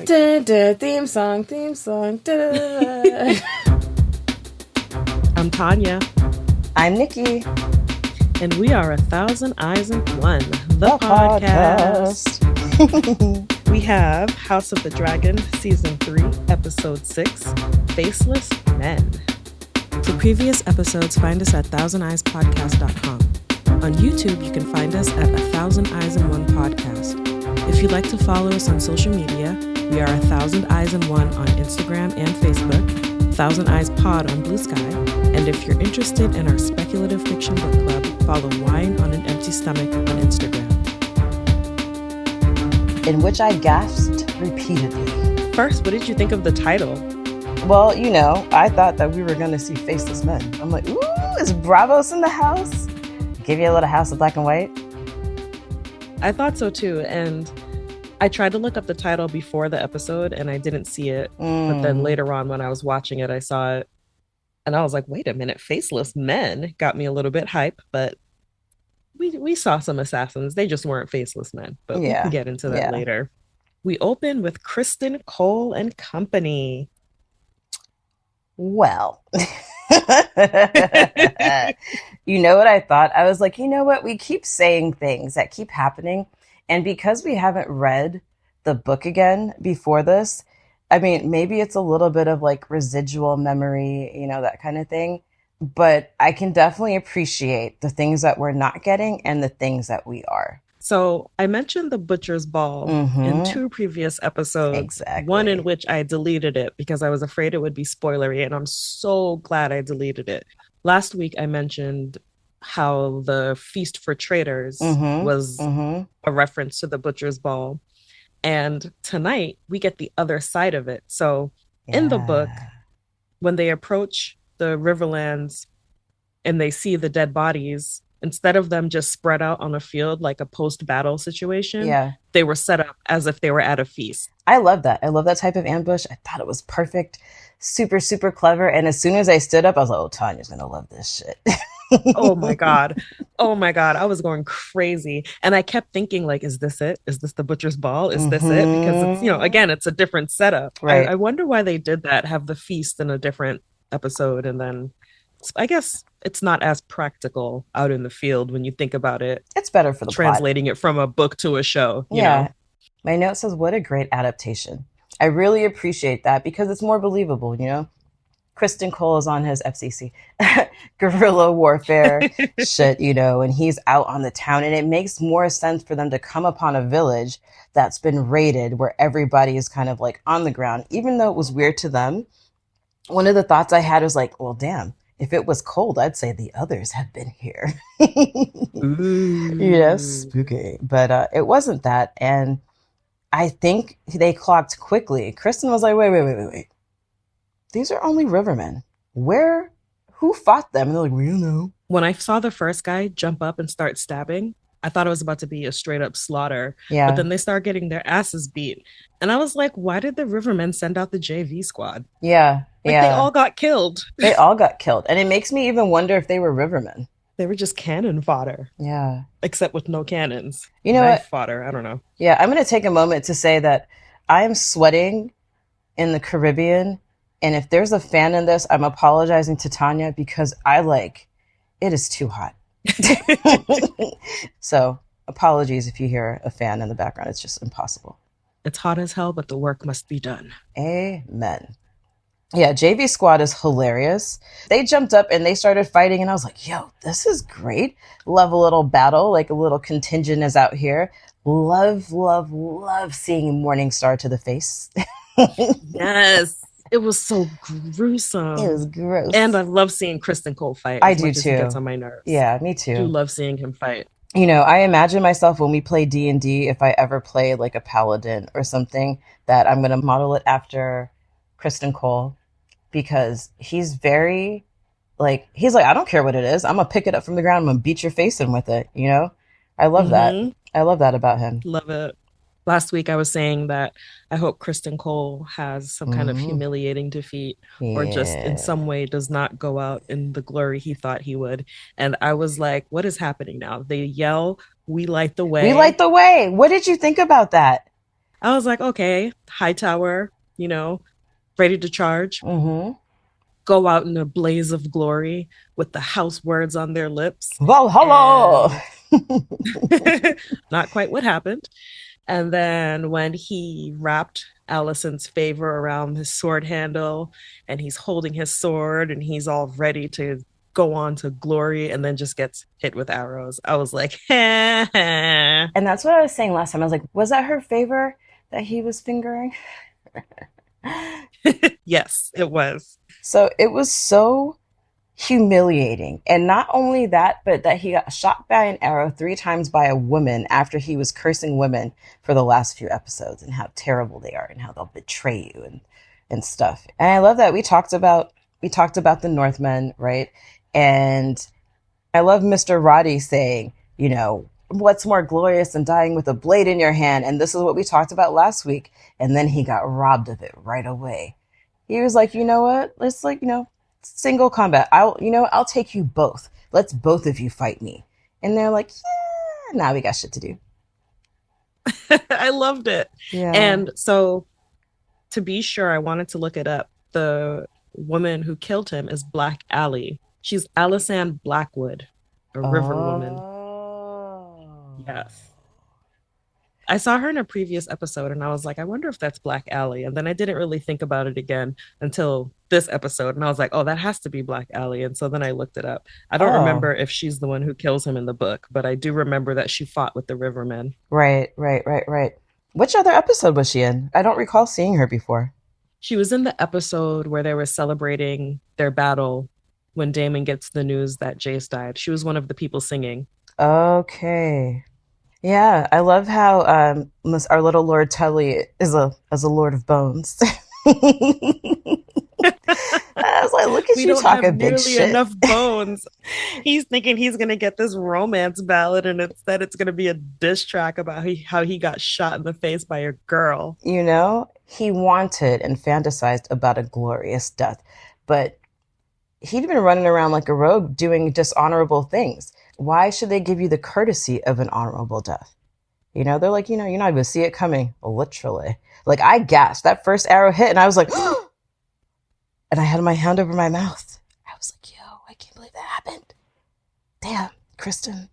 Da, da, theme song. Da. I'm Tanya. I'm Nikki. And we are 1,000 Eyes and One, the podcast. We have House of the Dragon, Season 3, Episode 6, Faceless Men. For previous episodes, find us at thousandeyespod.bsky.social. On YouTube, you can find us at 1,000 Eyes and One Podcast. If you'd like to follow us on social media, we are 1,000 Eyes and One on Instagram and Facebook, 1,000 Eyes Pod on Blue Sky, and if you're interested in our speculative fiction book club, follow Wine on an Empty Stomach on Instagram. In which I gasped repeatedly. First, what did you think of the title? Well, you know, I thought that we were going to see Faceless Men. I'm like, ooh, is Bravos in the house? Give you a little House of Black and White? I thought so too, and I tried to look up the title before the episode and I didn't see it. But then later on when I was watching it, I saw it and I was like, wait a minute, Faceless Men got me a little bit hype, but we saw some assassins. They just weren't faceless men, but we can get into that later. We open with Kristen Cole and company. Well, you know what I thought? I was like, you know what? We keep saying things that keep happening. And because we haven't read the book again before this, I mean, maybe it's a little bit of like residual memory, you know, that kind of thing. But I can definitely appreciate the things that we're not getting and the things that we are. So I mentioned the Butcher's Ball in 2 previous episodes. Exactly. One in which I deleted it because I was afraid it would be spoilery, and I'm so glad I deleted it. Last week I mentioned how the Feast for Traitors was a reference to the Butcher's Ball. And tonight we get the other side of it. So in the book, when they approach the Riverlands and they see the dead bodies, instead of them just spread out on a field like a post-battle situation, they were set up as if they were at a feast. I love that. I love that type of ambush. I thought it was perfect. Super, super clever. And as soon as I stood up, I was like, oh, Tanya's going to love this shit. Oh my God. I was going crazy. And I kept thinking, like, is this it? Is this the Butcher's Ball? Is this it? Because it's, you know, again, it's a different setup. Right. I wonder why they did that, have the feast in a different episode. And then I guess it's not as practical out in the field when you think about it. It's better for the translating plot. It from a book to a show. You know? My note says, what a great adaptation. I really appreciate that because it's more believable, you know? Kristen Cole is on his FCC guerrilla warfare shit, you know, and he's out on the town. And it makes more sense for them to come upon a village that's been raided where everybody is kind of like on the ground, even though it was weird to them. One of the thoughts I had was like, well, damn, if it was cold, I'd say the others have been here. Yes, spooky. But it wasn't that. And I think they clocked quickly. Kristen was like, wait. These are only rivermen. Who fought them? And they're like, we don't know. When I saw the first guy jump up and start stabbing, I thought it was about to be a straight up slaughter. Yeah. But then they start getting their asses beat. And I was like, why did the rivermen send out the JV squad? Yeah. They all got killed. They all got killed. And it makes me even wonder if they were rivermen. They were just cannon fodder. Yeah. Except with no cannons. You know Knife what? Fodder. I don't know. Yeah. I'm going to take a moment to say that I am sweating in the Caribbean. And if there's a fan in this, I'm apologizing to Tanya because it is too hot. So apologies if you hear a fan in the background. It's just impossible. It's hot as hell, but the work must be done. Amen. Yeah, JV Squad is hilarious. They jumped up and they started fighting and I was like, yo, this is great. Love a little battle, like a little contingent is out here. Love seeing Morningstar to the face. Yes. It was so gruesome. It was gross. And I love seeing Kristen Cole fight. I do too. He gets on my nerves. Yeah, me too. I do love seeing him fight. You know, I imagine myself when we play D&D, if I ever play like a paladin or something, that I'm going to model it after Kristen Cole because he's very I don't care what it is. I'm going to pick it up from the ground. I'm going to beat your face in with it. You know, I love that. I love that about him. Love it. Last week I was saying that I hope Kristen Cole has some kind of humiliating defeat or just in some way does not go out in the glory he thought he would. And I was like, what is happening now? They yell, "We light the way." We light the way. What did you think about that? I was like, okay, Hightower, you know, ready to charge. Go out in a blaze of glory with the house words on their lips. Valhalla! And not quite what happened. And then when he wrapped Alicent's favor around his sword handle and he's holding his sword and he's all ready to go on to glory and then just gets hit with arrows, I was like, and that's what I was saying last time. I was like, was that her favor that he was fingering? Yes, it was. So it was so humiliating. And not only that, but that he got shot by an arrow 3 times by a woman after he was cursing women for the last few episodes and how terrible they are and how they'll betray you and stuff. And I love that we talked about the Northmen, right? And I love Mr. Roddy saying, you know, what's more glorious than dying with a blade in your hand? And this is what we talked about last week. And then he got robbed of it right away. He was like, you know what? Let's single combat. I'll take you both. Let's both of you fight me. And they're like, yeah, now we got shit to do. I loved it. Yeah. And so to be sure, I wanted to look it up. The woman who killed him is Black Allie. She's Alysanne Blackwood, a river woman. Yes. I saw her in a previous episode and I was like, I wonder if that's Black Allie. And then I didn't really think about it again until this episode. And I was like, oh, that has to be Black Allie. And so then I looked it up. I don't remember if she's the one who kills him in the book, but I do remember that she fought with the Rivermen. Right. Which other episode was she in? I don't recall seeing her before. She was in the episode where they were celebrating their battle when Daemon gets the news that Jace died. She was one of the people singing. Okay. Yeah, I love how our little Lord Tully is a Lord of Bones. I was like, look at you talking big shit. Enough bones. He's thinking he's gonna get this romance ballad, and instead it's gonna be a diss track about how he got shot in the face by a girl. You know, he wanted and fantasized about a glorious death, but he'd been running around like a rogue doing dishonorable things. Why should they give you the courtesy of an honorable death? You know, they're like, you're not even see it coming, literally. Like, I gasped. That first arrow hit, and I was like, and I had my hand over my mouth. I was like, yo, I can't believe that happened. Damn, Criston.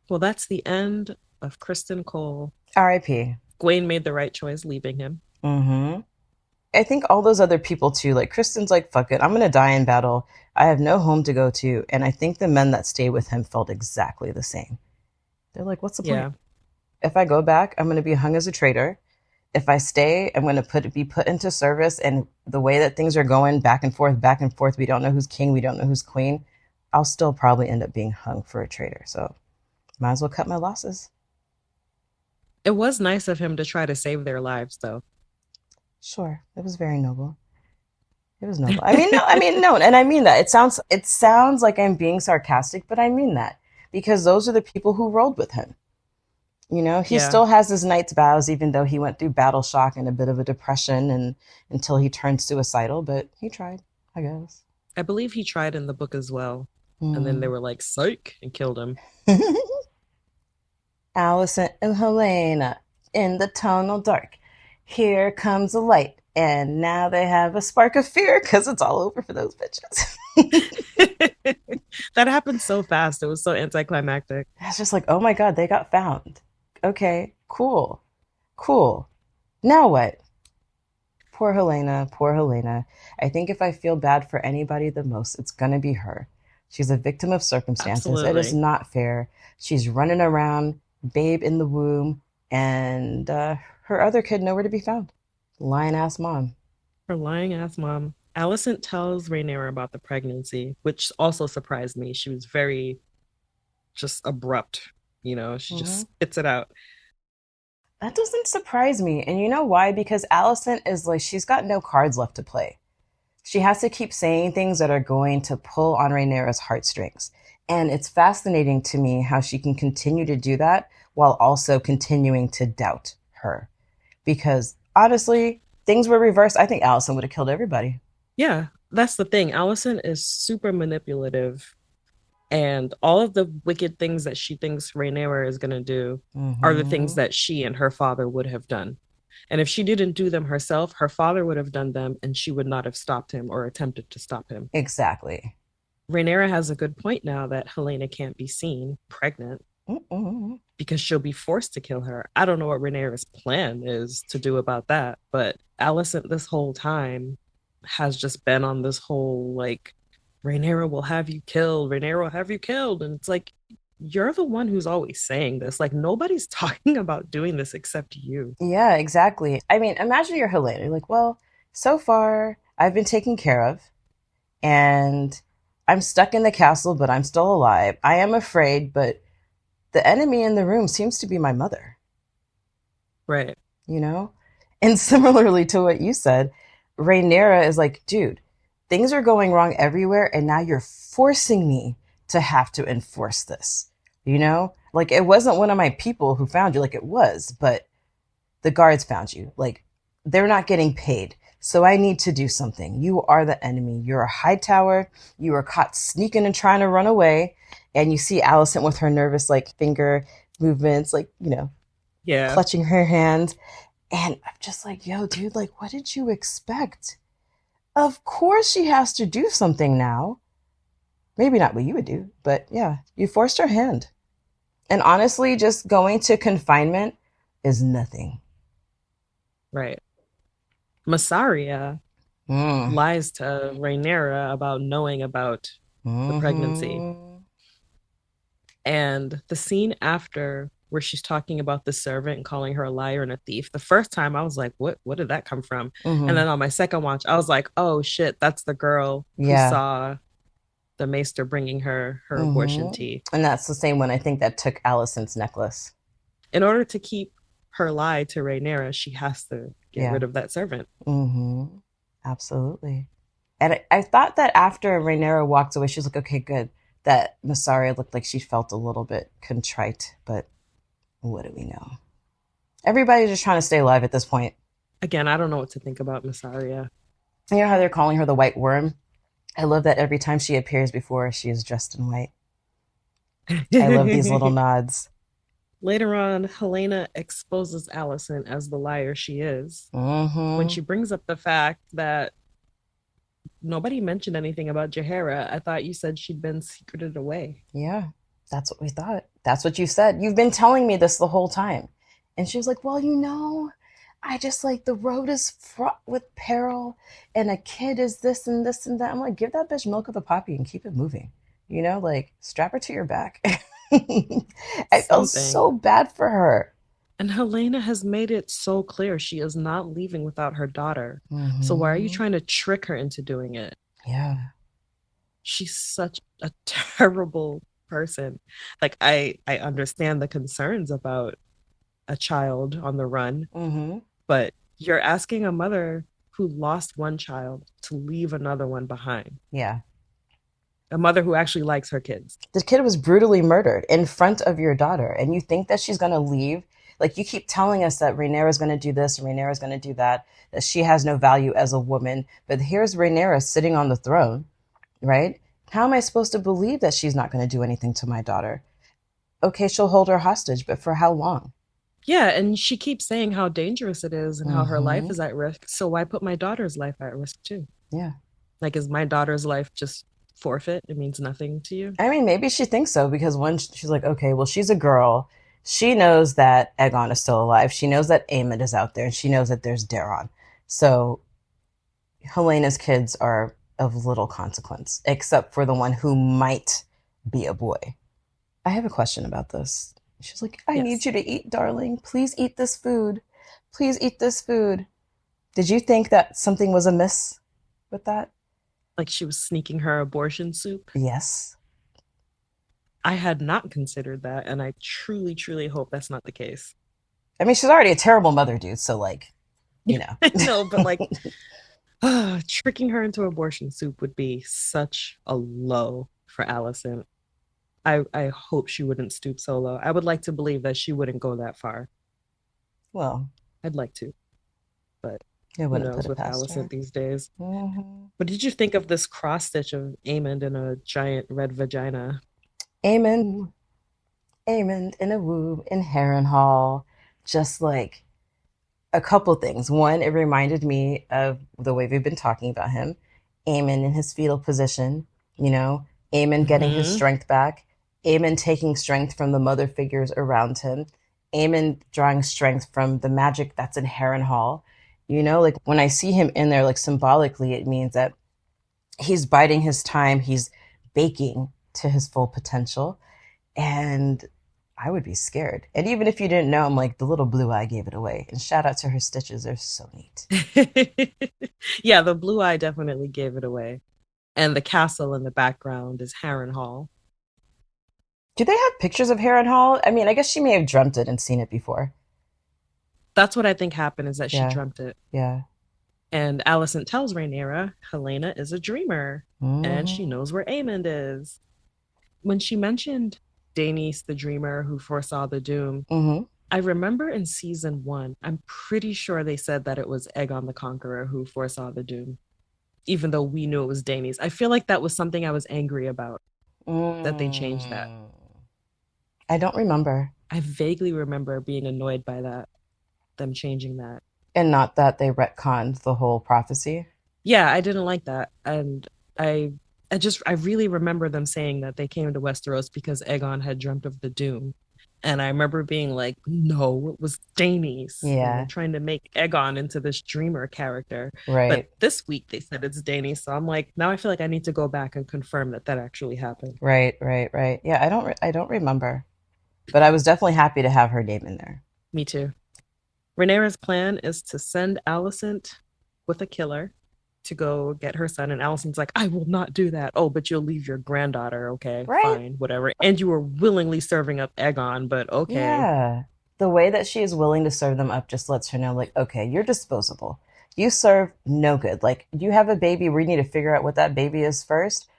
Well, that's the end of Criston Cole. R.I.P. Gwaine made the right choice leaving him. Mm-hmm. I think all those other people, too, like, Criston's like, fuck it, I'm going to die in battle. I have no home to go to. And I think the men that stayed with him felt exactly the same. They're like, what's the point? Yeah. If I go back, I'm going to be hung as a traitor. If I stay, I'm going to be put into service. And the way that things are going back and forth, we don't know who's king, we don't know who's queen. I'll still probably end up being hung for a traitor. So might as well cut my losses. It was nice of him to try to save their lives, though. Sure. It was very noble. It was noble. I mean, no. And I mean that. It sounds like I'm being sarcastic, but I mean that. Because those are the people who rolled with him. You know, he still has his knight's vows, even though he went through battle shock and a bit of a depression and until he turned suicidal, but he tried, I guess. I believe he tried in the book as well. And then they were like, psych, and killed him. Alicent and Helena in the tonal dark. Here comes a light. And now they have a spark of fear because it's all over for those bitches. That happened so fast. It was so anticlimactic. It's just like, oh my God, they got found. Okay, cool. Now what? Poor Helena. I think if I feel bad for anybody the most, it's going to be her. She's a victim of circumstances. Absolutely. It is not fair. She's running around, babe in the womb, and her other kid nowhere to be found. Lying-ass mom. Her lying-ass mom. Alicent tells Rhaenyra about the pregnancy, which also surprised me. She was very just abrupt. You know, she just spits it out. That doesn't surprise me. And you know why? Because Alicent is like, she's got no cards left to play. She has to keep saying things that are going to pull on Rhaenyra's heartstrings. And it's fascinating to me how she can continue to do that while also continuing to doubt her. Because honestly, things were reversed. I think Alicent would have killed everybody. Yeah, that's the thing. Alicent is super manipulative. And all of the wicked things that she thinks Rhaenyra is going to do are the things that she and her father would have done. And if she didn't do them herself, her father would have done them and she would not have stopped him or attempted to stop him. Exactly. Rhaenyra has a good point now that Helena can't be seen pregnant because she'll be forced to kill her. I don't know what Rhaenyra's plan is to do about that, but Alicent this whole time has just been on this whole like, Rhaenyra will have you killed, Rhaenyra will have you killed. And it's like, you're the one who's always saying this. Like, nobody's talking about doing this except you. Yeah, exactly. I mean, imagine you're Helena. You're like, well, so far I've been taken care of and I'm stuck in the castle, but I'm still alive. I am afraid, but the enemy in the room seems to be my mother. Right. You know? And similarly to what you said, Rhaenyra is like, dude, things are going wrong everywhere, and now you're forcing me to have to enforce this. You know? Like, it wasn't one of my people who found you, like it was, but the guards found you. Like, they're not getting paid. So I need to do something. You are the enemy. You're a Hightower. You were caught sneaking and trying to run away. And you see Alicent with her nervous, like, finger movements, like, you know, clutching her hand. And I'm just like, yo, dude, like, what did you expect? Of course she has to do something now. Maybe not what you would do, but yeah, you forced her hand. And honestly, just going to confinement is nothing. Right. Massaria lies to Rhaenyra about knowing about the pregnancy. And the scene after where she's talking about the servant and calling her a liar and a thief, the first time I was like, what did that come from? And then on my second watch, I was like, oh shit, that's the girl who saw the maester bringing her abortion tea. And that's the same one, I think, that took Alicent's necklace. In order to keep her lie to Rhaenyra, she has to get rid of that servant. Absolutely. And I thought that after Rhaenyra walked away, she was like, okay, good. That Massaria looked like she felt a little bit contrite, but what do we know? Everybody's just trying to stay alive at this point. Again, I don't know what to think about Massaria. You know how they're calling her the White Worm? I love that every time she appears before, she is dressed in white. I love these little nods. Later on, Helena exposes Alicent as the liar she is when she brings up the fact that nobody mentioned anything about Jaehaera. I thought you said she'd been secreted away. Yeah, that's what we thought. That's what you said. You've been telling me this the whole time. And she was like, well, you know, I just like the road is fraught with peril and a kid is this and this and that. I'm like, give that bitch milk of the poppy and keep it moving. You know, like strap her to your back. I felt so bad for her. And Helena has made it so clear she is not leaving without her daughter. So why are you trying to trick her into doing it? Yeah. She's such a terrible person. Like, I understand the concerns about a child on the run, but you're asking a mother who lost one child to leave another one behind. Yeah. A mother who actually likes her kids. The kid was brutally murdered in front of your daughter, and you think that she's going to leave? Like, you keep telling us that Rhaenyra is going to do this, and Rhaenyra is going to do that she has no value as a woman. But here's Rhaenyra sitting on the throne, right? How am I supposed to believe that she's not going to do anything to my daughter? Okay, she'll hold her hostage, but for how long? Yeah, and she keeps saying how dangerous it is and how her life is at risk. So why put my daughter's life at risk too? Yeah. Like, is my daughter's life just forfeit? It means nothing to you? I mean, maybe she thinks so, because when she's like, okay, well, she's a girl. She knows that Aegon is still alive. She knows that Aemond is out there, and she knows that there's Daeron. So Helena's kids are of little consequence, except for the one who might be a boy. I have a question about this. She's like, I need you to eat, darling. Please eat this food. Please eat this food. Did you think that something was amiss with that? Like she was sneaking her abortion soup? Yes. I had not considered that, and I truly, truly hope that's not the case. I mean, she's already a terrible mother, dude, so, like, you know. No, but, like, tricking her into abortion soup would be such a low for Alicent. I hope she wouldn't stoop so low. I would like to believe that she wouldn't go that far. Well, I'd like to, but who knows with Alicent these days. What did you think of this cross stitch of Aemond in a giant red vagina? Aemond in a womb in Harrenhal, just like A couple things. One, it reminded me of the way we've been talking about him. Aemon in his fetal position, you know, Aemon getting his strength back, Aemon taking strength from the mother figures around him, Aemon drawing strength from the magic that's in Harrenhal. You know, like when I see him in there, like symbolically, it means that he's biding his time, he's baking to his full potential. And I would be scared. And even if you didn't know, I'm like, the little blue eye gave it away. And shout out to her stitches. They're so neat. Yeah, the blue eye definitely gave it away. And the castle in the background is Harrenhal. Do they have pictures of Harrenhal? I mean, I guess she may have dreamt it and seen it before. That's what I think happened, is that she dreamt it. Yeah. And Alicent tells Rhaenyra, Helaena is a dreamer. And she knows where Aemond is. When she mentioned Daenys the dreamer who foresaw the doom, I remember in season 1, I'm pretty sure they said that it was Aegon the Conqueror who foresaw the doom, even though we knew it was Daenys. I feel like that was something I was angry about, that they changed that. I don't remember. I vaguely remember being annoyed by that, them changing that. And not that they retconned the whole prophecy? Yeah, I didn't like that. And I really remember them saying that they came to Westeros because Aegon had dreamt of the doom. And I remember being like, no, it was Daenys. Yeah. Trying to make Aegon into this dreamer character. Right. But this week they said it's Daenys. So I'm like, now I feel like I need to go back and confirm that actually happened. Right. Yeah, I don't remember. But I was definitely happy to have her name in there. Me too. Rhaenyra's plan is to send Alicent with a killer to go get her son, and Alicent's like, I will not do that. Oh, but you'll leave your granddaughter. Okay, right? Fine, whatever. And you were willingly serving up Aegon, but okay. Yeah. The way that she is willing to serve them up just lets her know, like, okay, you're disposable. You serve no good. Like, you have a baby, we need to figure out what that baby is first.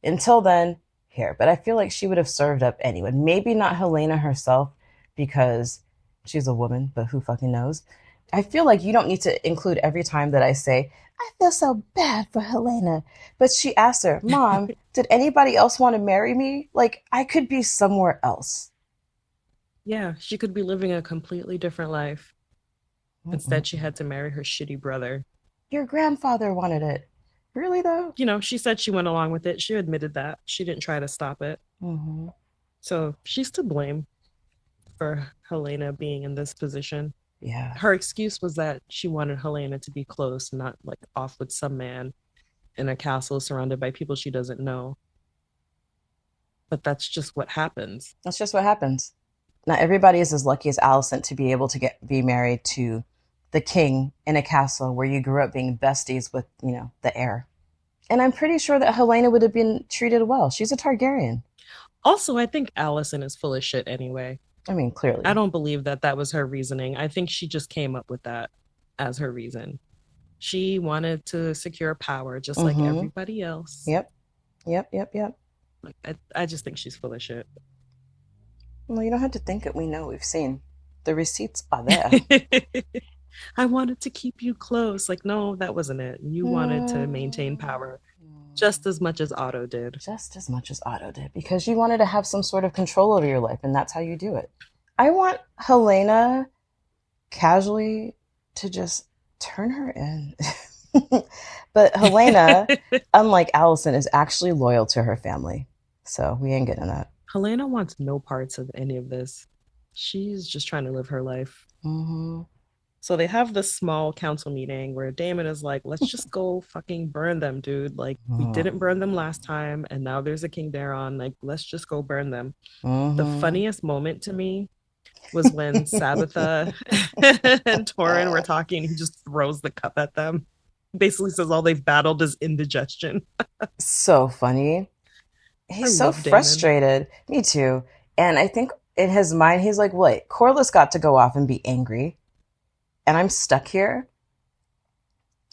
Until then, here. But I feel like she would have served up anyone. Maybe not Helaena herself, because she's a woman, but who fucking knows? I feel like you don't need to include every time that I say, I feel so bad for Helaena. But she asked her, Mom, did anybody else want to marry me? Like, I could be somewhere else. Yeah, she could be living a completely different life. Instead, she had to marry her shitty brother. Your grandfather wanted it. Really, though? You know, she said she went along with it. She admitted that. She didn't try to stop it. So she's to blame for Helaena being in this position. Yeah. Her excuse was that she wanted Helaena to be close, not like off with some man in a castle surrounded by people she doesn't know. But that's just what happens. That's just what happens. Not everybody is as lucky as Alicent to be able to be married to the king in a castle where you grew up being besties with, you know, the heir. And I'm pretty sure that Helaena would have been treated well. She's a Targaryen. Also, I think Alicent is full of shit anyway. I mean, clearly. I don't believe that was her reasoning. I think she just came up with that as her reason. She wanted to secure power just like everybody else. Yep. I just think she's full of shit. Well, you don't have to think it. We know. We've seen. The receipts are there. I wanted to keep you close. Like, no, that wasn't it. You wanted to maintain power just as much as Otto did. Just as much as Otto did. Because you wanted to have some sort of control over your life, and that's how you do it. I want Helaena casually to just turn her in. But Helaena, unlike Alicent, is actually loyal to her family. So we ain't getting that. Helaena wants no parts of any of this. She's just trying to live her life. So they have this small council meeting where Daemon is like, let's just go fucking burn them, dude. Like, we didn't burn them last time, and now there's a King Daeron. Like, let's just go burn them. The funniest moment to me was when Sabitha and Torrhen were talking. He just throws the cup at them. Basically says all they've battled is indigestion. So funny. He's so frustrated. Daemon. Me too. And I think in his mind, he's like, wait, Corlys got to go off and be angry. And I'm stuck here.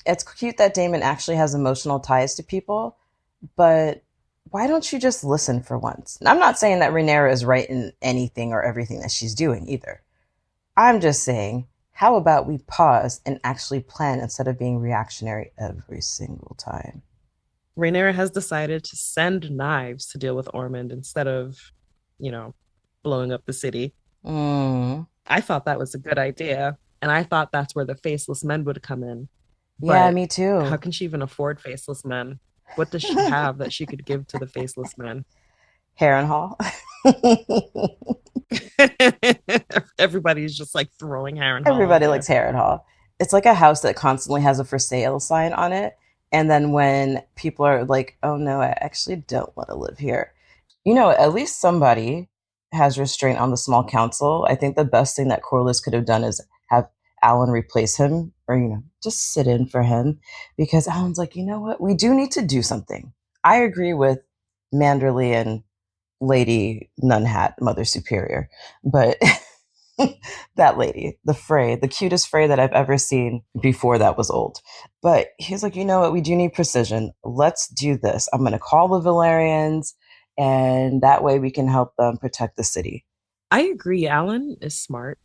It's cute that Daemon actually has emotional ties to people, but why don't you just listen for once? And I'm not saying that Rhaenyra is right in anything or everything that she's doing either. I'm just saying, how about we pause and actually plan instead of being reactionary every single time? Rhaenyra has decided to send knives to deal with Ormond instead of, you know, blowing up the city. I thought that was a good idea. And I thought that's where the faceless men would come in. Yeah, But me too. how can she even afford faceless men? What does she have that she could give to the faceless men? Harrenhal. Everybody's just like throwing Harrenhal out Everybody there. likes Harrenhal. It's like a house that constantly has a for sale sign on it. And then when people are like, oh no, I actually don't want to live here. You know, at least somebody has restraint on the small council. I think the best thing that Corliss could have done is have Alan replace him or, just sit in for him because Alan's like, you know what? We do need to do something. I agree with Manderley and Lady Nunhat, Mother Superior, but that lady, the cutest Frey that I've ever seen before that was old. But he's like, you know what? We do need precision. Let's do this. I'm going to call the Valerians, and that way we can help them protect the city. I agree. Alan is smart.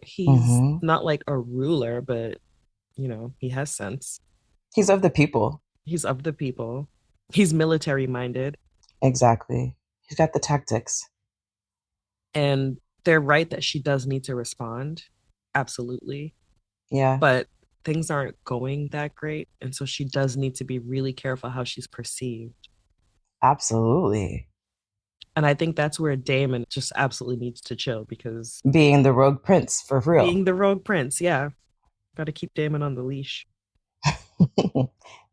He's not like a ruler, but, he has sense. He's of the people. He's of the people. He's military minded. Exactly. He's got the tactics. And they're right that she does need to respond. Absolutely. Yeah. But things aren't going that great. And so she does need to be really careful how she's perceived. Absolutely. And I think that's where Damon just absolutely needs to chill because being the rogue prince, for real. Being the rogue prince, yeah. Got to keep Damon on the leash.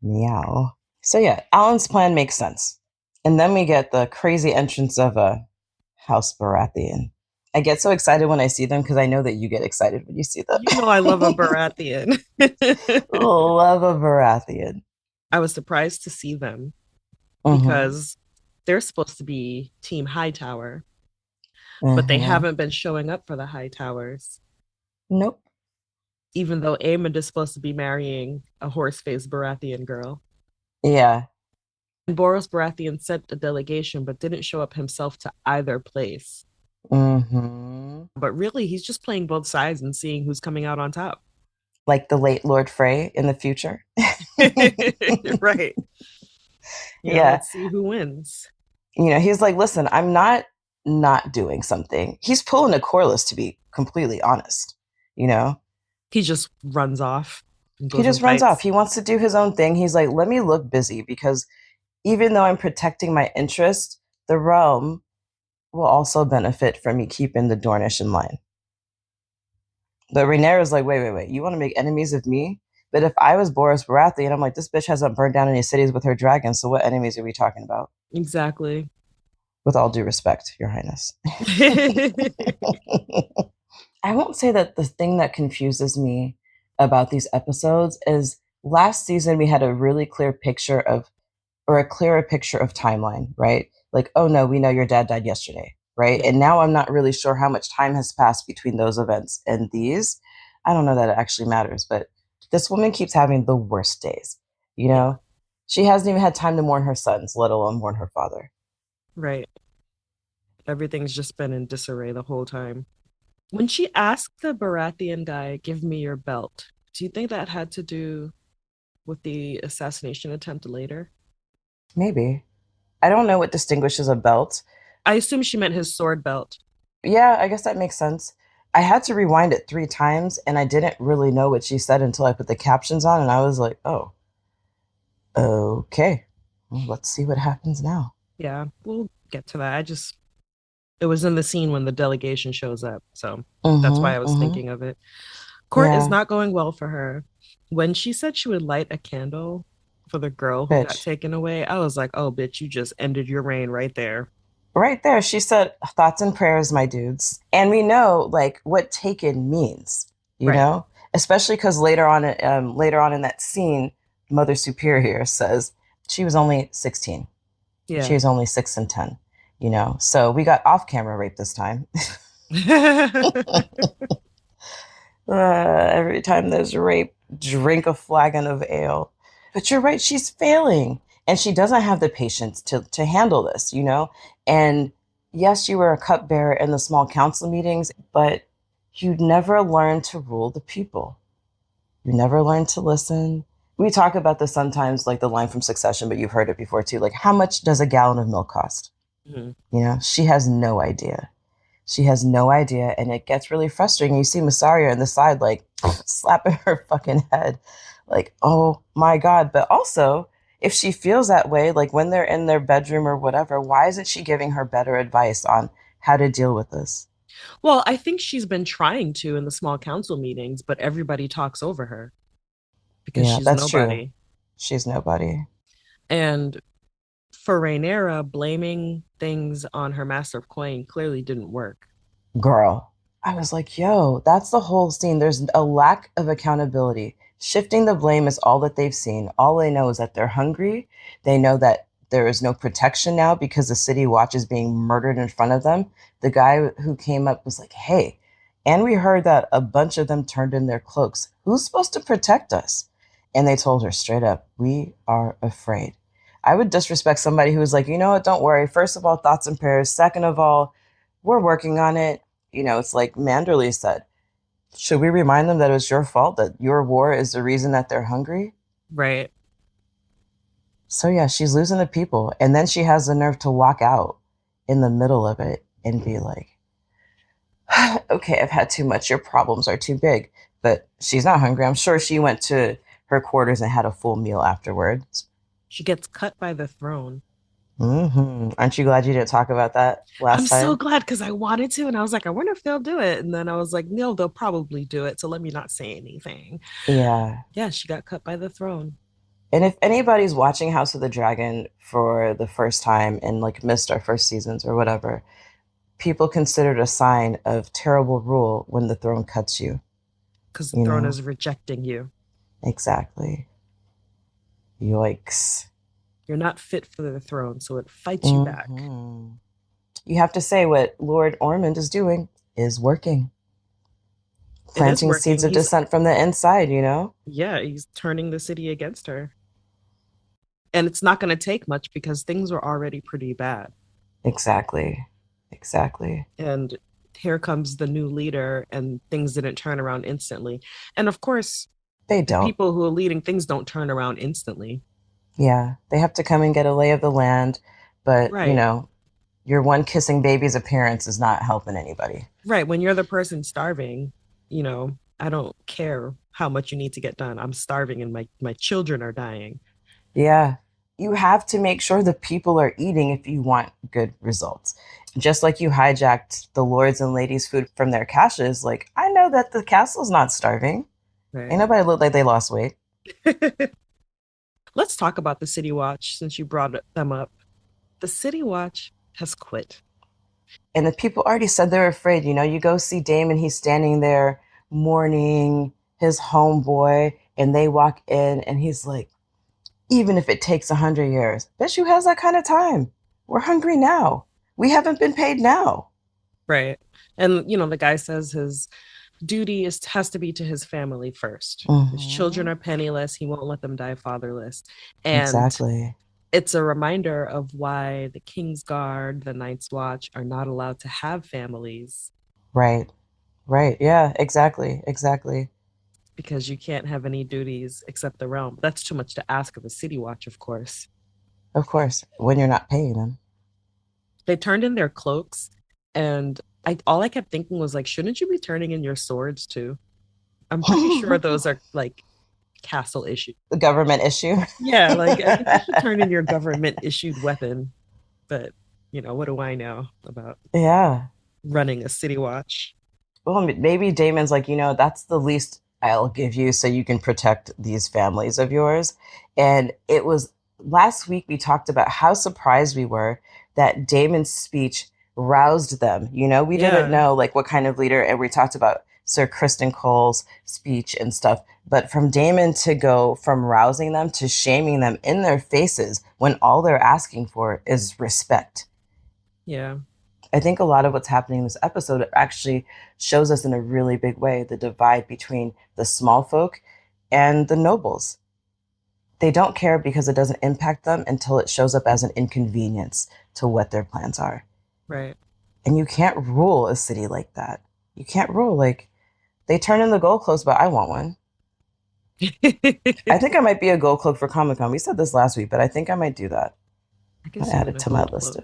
Meow. So yeah, Alan's plan makes sense. And then we get the crazy entrance of a House Baratheon. I get so excited when I see them because I know that you get excited when you see them. You know I love a Baratheon. Love a Baratheon. I was surprised to see them because they're supposed to be Team Hightower, but they haven't been showing up for the Hightowers. Nope. Even though Aemond is supposed to be marrying a horse-faced Baratheon girl. Yeah. And Boros Baratheon sent a delegation, but didn't show up himself to either place. But really, he's just playing both sides and seeing who's coming out on top. Like the late Lord Frey in the future. Right. Yeah. Let's see who wins. He's like, listen, I'm not doing something. He's pulling a Corliss, to be completely honest. He just runs off. He just runs off. He wants to do his own thing. He's like, let me look busy because even though I'm protecting my interest, the realm will also benefit from me keeping the Dornish in line. But Rhaenyra's like, wait. You want to make enemies of me? But if I was Boros Baratheon, I'm like, this bitch hasn't burned down any cities with her dragons, so what enemies are we talking about? Exactly. With all due respect, Your Highness. I won't say that the thing that confuses me about these episodes is last season we had a really clear picture of, or a clearer picture of timeline, right? Like, oh no, we know your dad died yesterday, right? Yeah. And now I'm not really sure how much time has passed between those events and these. I don't know that it actually matters, but this woman keeps having the worst days, Yeah. She hasn't even had time to mourn her sons, let alone mourn her father. Right. Everything's just been in disarray the whole time. When she asked the Baratheon guy, give me your belt, do you think that had to do with the assassination attempt later? Maybe. I don't know what distinguishes a belt. I assume she meant his sword belt. Yeah, I guess that makes sense. I had to rewind it 3 times, and I didn't really know what she said until I put the captions on, and I was like, oh, okay. Well, let's see what happens now. Yeah, we'll get to that. It was in the scene when the delegation shows up, so that's why I was thinking of it. Court is not going well for her. When she said she would light a candle for the girl who got taken away, I was like, oh, bitch, you just ended your reign right there. Right there. She said, thoughts and prayers, my dudes. And we know, like, what taken means, you know? Especially because later on in that scene, Mother Superior says she was only 16. Yeah. She was only 6 and 10. So we got off-camera rape this time. Every time there's rape, drink a flagon of ale. But you're right, she's failing. And she doesn't have the patience to handle this, And yes, you were a cupbearer in the small council meetings, but you never learned to rule the people. You never learned to listen. We talk about this sometimes, like the line from Succession, but you've heard it before too. Like, how much does a gallon of milk cost? Mm-hmm. She has no idea. She has no idea, and it gets really frustrating. You see Masaria on the side, like, slapping her fucking head. Like, oh my God. But also, if she feels that way, like when they're in their bedroom or whatever, why isn't she giving her better advice on how to deal with this? Well, I think she's been trying to in the small council meetings, but everybody talks over her because Yeah, she's that's true. nobody. She's nobody. And for Rhaenyra, blaming things on her master of coin clearly didn't work. Girl, I was like, yo, that's the whole scene. There's a lack of accountability. Shifting the blame is all that they've seen. All they know is that they're hungry. They know that there is no protection now because the city watch is being murdered in front of them. The guy who came up was like, hey, and we heard that a bunch of them turned in their cloaks. Who's supposed to protect us? And they told her straight up, we are afraid. I would disrespect somebody who was like, you know what, don't worry. First of all, thoughts and prayers. Second of all, we're working on it. It's like Manderley said, should we remind them that it was your fault, that your war is the reason that they're hungry? Right. So yeah, she's losing the people. And then she has the nerve to walk out in the middle of it and be like, okay, I've had too much. Your problems are too big. But she's not hungry. I'm sure she went to her quarters and had a full meal afterwards. She gets cut by the throne. Aren't you glad you didn't talk about that last time? I'm so glad because I wanted to. And I was like, I wonder if they'll do it. And then I was like, no, they'll probably do it. So let me not say anything. Yeah. Yeah, she got cut by the throne. And if anybody's watching House of the Dragon for the first time and like missed our first seasons or whatever, people consider it a sign of terrible rule when the throne cuts you. Because the throne is rejecting you. Exactly. Yikes. You're not fit for the throne, so it fights you back. You have to say what Lord Ormond is doing is working. Planting seeds of dissent from the inside, Yeah, he's turning the city against her. And it's not going to take much because things were already pretty bad. Exactly. And here comes the new leader, and things didn't turn around instantly. And of course, they don't. People who are leading things don't turn around instantly. Yeah, they have to come and get a lay of the land. But, your one kissing baby's appearance is not helping anybody. Right. When you're the person starving, I don't care how much you need to get done. I'm starving and my children are dying. Yeah. You have to make sure the people are eating if you want good results. Just like you hijacked the lords and ladies' food from their caches, like, I know that the castle's not starving. Right. Ain't nobody look like they lost weight. Let's talk about the City Watch since you brought them up. The City Watch has quit. And the people already said they're afraid. You go see Daemon, he's standing there mourning his homeboy, and they walk in and he's like, even if it takes 100 years, bitch, who has that kind of time? We're hungry now. We haven't been paid now. Right. And, the guy says his duty has to be to his family first. His children are penniless. He won't let them die fatherless. And exactly. It's a reminder of why the King's Guard, the Night's Watch are not allowed to have families. Right. Yeah, exactly. Because you can't have any duties except the realm. That's too much to ask of a City Watch, of course. Of course, when you're not paying them. They turned in their cloaks, and all I kept thinking was like, shouldn't you be turning in your swords too? I'm pretty sure those are like castle issue. The government issue. Yeah, like I think you should turn in your government issued weapon. But, what do I know about running a City Watch? Well, maybe Daemon's like, that's the least I'll give you so you can protect these families of yours. And it was last week we talked about how surprised we were that Daemon's speech roused them. We didn't know like what kind of leader, and we talked about Sir Kristen Cole's speech and stuff. But from Daemon to go from rousing them to shaming them in their faces when all they're asking for is respect. Yeah. I think a lot of what's happening in this episode actually shows us in a really big way the divide between the small folk and the nobles. They don't care because it doesn't impact them until it shows up as an inconvenience to what their plans are. Right. And you can't rule a city like that. You can't rule like they turn in the gold cloaks, but I want one. I think I might be a gold cloak for Comic-Con. We said this last week, but I think I might do that. I add it to my list.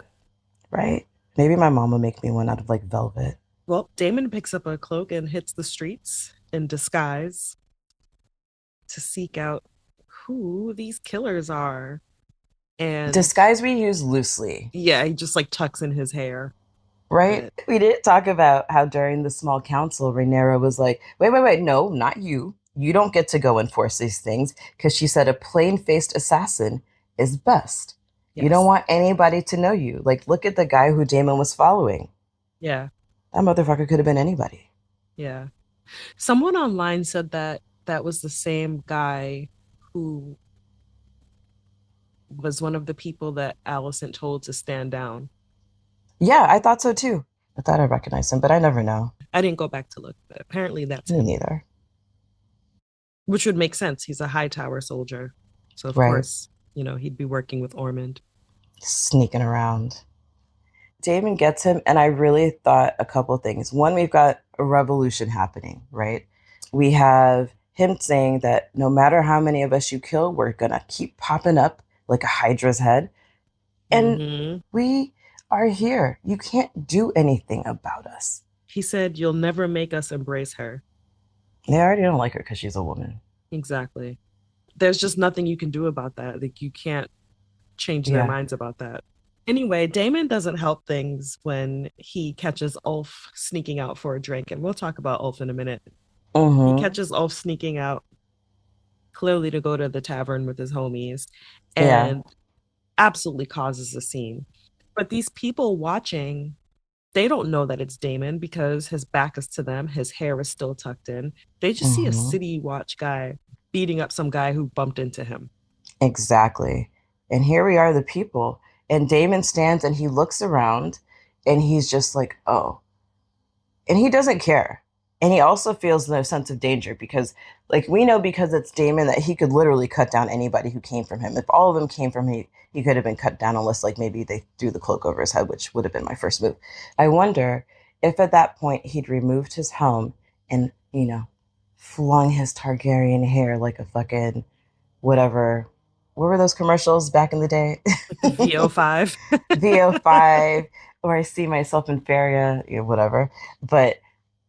Right? Maybe my mom will make me one out of like velvet. Well, Damon picks up a cloak and hits the streets in disguise to seek out who these killers are. And disguise we use loosely. Yeah, he just like tucks in his hair. Right? But we didn't talk about how during the small council, Rhaenyra was like, wait, no, not you. You don't get to go enforce these things, because she said a plain-faced assassin is best. Yes. You don't want anybody to know you. Like, look at the guy who Damon was following. Yeah. That motherfucker could have been anybody. Yeah. Someone online said that that was the same guy who was one of the people that Alicent told to stand down. Yeah, I thought so too. I thought I recognized him, but I never know. I didn't go back to look, but apparently that's Me him. neither. Which would make sense. He's a Hightower soldier. So of course, you know, he'd be working with Ormond. Sneaking around. Damon gets him, and I really thought a couple of things. One, we've got a revolution happening, right? We have him saying that no matter how many of us you kill, we're going to keep popping up like a Hydra's head. And we are here. You can't do anything about us. He said, you'll never make us embrace her. They already don't like her because she's a woman. Exactly. There's just nothing you can do about that. Like, you can't change their minds about that. Anyway, Damon doesn't help things when he catches Ulf sneaking out for a drink. And we'll talk about Ulf in a minute. He catches Ulf sneaking out, clearly to go to the tavern with his homies, and absolutely causes a scene. But these people watching, they don't know that it's Damon because his back is to them. His hair is still tucked in. They just see a city watch guy beating up some guy who bumped into him. Exactly. And here we are, the people. And Damon stands and he looks around and he's just like, oh. And he doesn't care. And he also feels no sense of danger because, like, we know because it's Damon that he could literally cut down anybody who came from him. If all of them came from him, he could have been cut down unless, like, maybe they threw the cloak over his head, which would have been my first move. I wonder if at that point he'd removed his helm and, you know, flung his Targaryen hair like a fucking whatever. What were those commercials back in the day? VO5. VO5, or I see myself in Faria, you know, whatever. But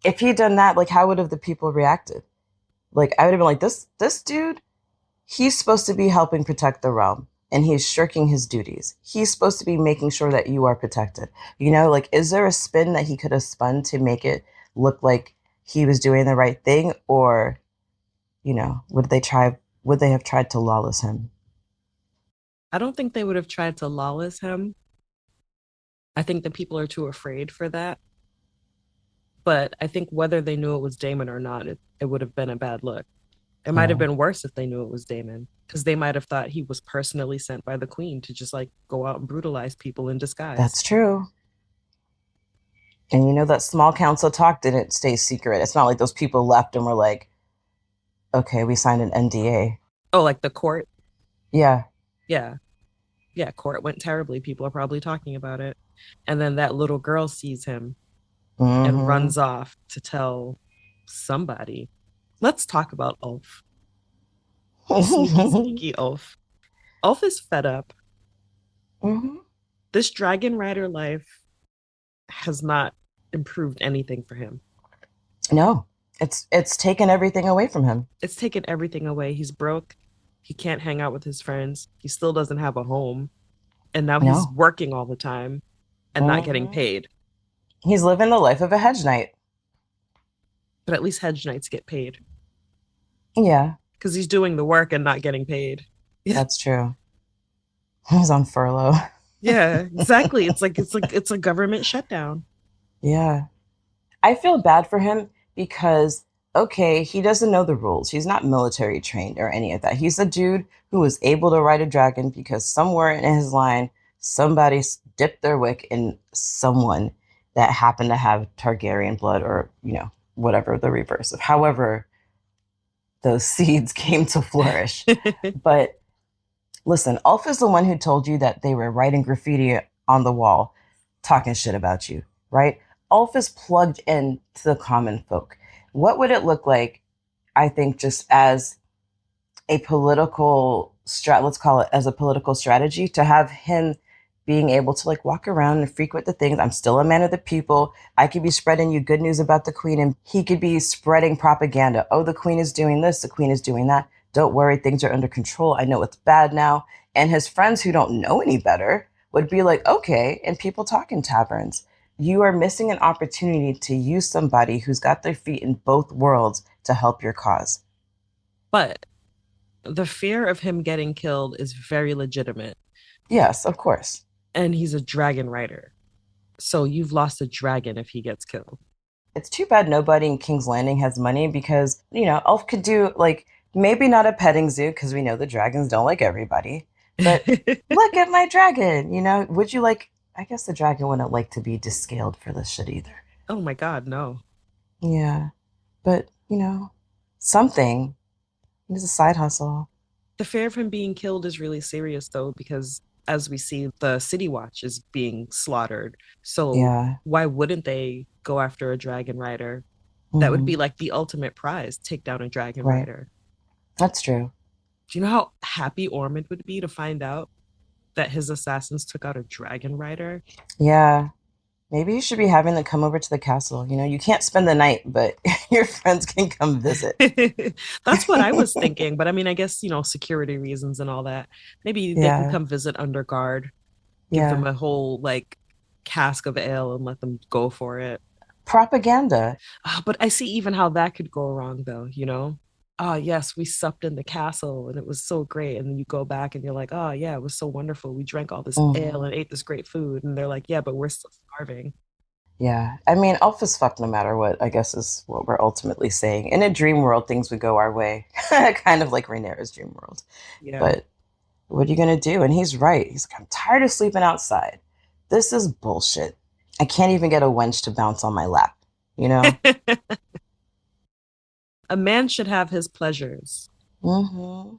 if he'd done that, like, how would have the people reacted? Like, I would have been like, this dude, he's supposed to be helping protect the realm, and he's shirking his duties. He's supposed to be making sure that you are protected. You know, like, is there a spin that he could have spun to make it look like he was doing the right thing? Or, you know, would they have tried to lawless him? I don't think they would have tried to lawless him. I think the people are too afraid for that. But I think whether they knew it was Damon or not, it would have been a bad look. It might have been worse if they knew it was Damon, because they might have thought he was personally sent by the queen to just, like, go out and brutalize people in disguise. That's true. And you know, that small council talk didn't stay secret. It's not like those people left and were like, okay, we signed an NDA. Oh, like the court? Yeah. Yeah. Yeah, court went terribly. People are probably talking about it. And then that little girl sees him and runs off to tell somebody. Let's talk about Ulf. Sneaky Ulf. Ulf is fed up. This dragon rider life has not improved anything for him. No, it's taken everything away from him. It's taken everything away. He's broke. He can't hang out with his friends. He still doesn't have a home. And now he's working all the time and not getting paid. He's living the life of a hedge knight. But at least hedge knights get paid. Yeah. Because he's doing the work and not getting paid. Yeah. That's true. He's on furlough. Yeah, exactly. It's a government shutdown. Yeah. I feel bad for him because, okay, he doesn't know the rules. He's not military trained or any of that. He's a dude who was able to ride a dragon because somewhere in his line, somebody dipped their wick in someone that happened to have Targaryen blood, or, you know, whatever the reverse of however those seeds came to flourish. But listen, Ulf is the one who told you that they were writing graffiti on the wall, talking shit about you, right? Ulf is plugged in to the common folk. What would it look like, I think, just as a political let's call it as a political strategy, to have him being able to like walk around and frequent the things. I'm still a man of the people. I could be spreading you good news about the queen, and he could be spreading propaganda. Oh, the queen is doing this, the queen is doing that. Don't worry, things are under control. I know it's bad now. And his friends who don't know any better would be like, okay, and people talk in taverns. You are missing an opportunity to use somebody who's got their feet in both worlds to help your cause. But the fear of him getting killed is very legitimate. Yes, of course. And he's a dragon rider. So you've lost a dragon if he gets killed. It's too bad nobody in King's Landing has money because, Elf could do, like, maybe not a petting zoo because we know the dragons don't like everybody. But look at my dragon, Would you like, I guess the dragon wouldn't like to be descaled for this shit either. Oh my God, no. Yeah. But, something. It's a side hustle. The fear of him being killed is really serious, though, because as we see, the City Watch is being slaughtered. So why wouldn't they go after a dragon rider? That would be like the ultimate prize, take down a dragon rider. That's true. Do you know how happy Ormond would be to find out that his assassins took out a dragon rider? Yeah. Maybe you should be having them come over to the castle. You can't spend the night, but your friends can come visit. That's what I was thinking. But I mean, I guess, security reasons and all that. Maybe they can come visit under guard, give them a whole like cask of ale and let them go for it. Propaganda. But I see even how that could go wrong, though, Oh, yes, we supped in the castle and it was so great. And then you go back and you're like, oh, yeah, it was so wonderful. We drank all this ale and ate this great food. And they're like, yeah, but we're still starving. Yeah. I mean, Elf is fucked no matter what, I guess is what we're ultimately saying. In a dream world, things would go our way. Kind of like Rhaenyra's dream world. Yeah. But what are you going to do? And he's right. He's like, I'm tired of sleeping outside. This is bullshit. I can't even get a wench to bounce on my lap, A man should have his pleasures. Mm-hmm.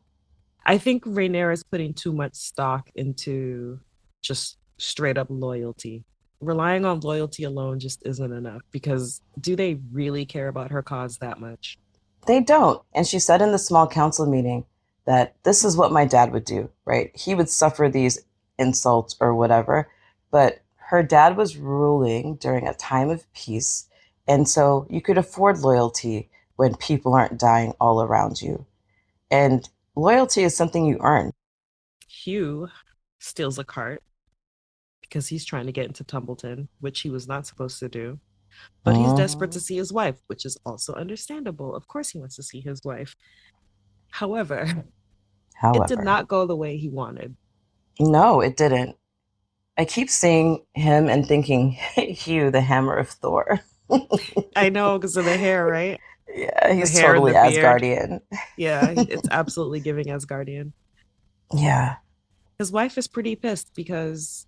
I think Rhaenyra is putting too much stock into just straight up loyalty. Relying on loyalty alone just isn't enough, because do they really care about her cause that much? They don't. And she said in the small council meeting that this is what my dad would do, right? He would suffer these insults or whatever, but her dad was ruling during a time of peace. And so you could afford loyalty when people aren't dying all around you. And loyalty is something you earn. Hugh steals a cart because he's trying to get into Tumbleton, which he was not supposed to do. But he's desperate to see his wife, which is also understandable. Of course he wants to see his wife. However, it did not go the way he wanted. No, it didn't. I keep seeing him and thinking, Hugh, the hammer of Thor. I know, because of the hair, right? Yeah, he's totally Asgardian. Yeah, it's absolutely giving Asgardian. Yeah. His wife is pretty pissed because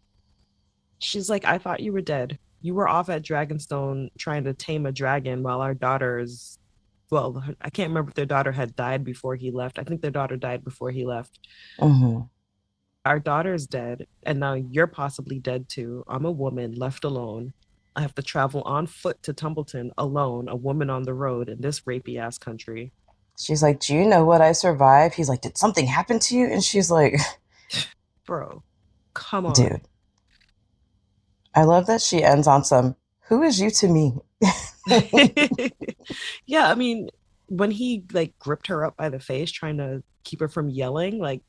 she's like, I thought you were dead. You were off at Dragonstone trying to tame a dragon while our daughters, well, I can't remember if their daughter had died before he left. I think their daughter died before he left. Mm-hmm. Our daughter's dead, and now you're possibly dead too. I'm a woman left alone. I have to travel on foot to Tumbleton alone, a woman on the road in this rapey ass country. She's like, do you know what I survived? He's like, did something happen to you? And she's like, bro, come on. Dude. I love that she ends on some, who is you to me? Yeah, I mean, when he like gripped her up by the face, trying to keep her from yelling, like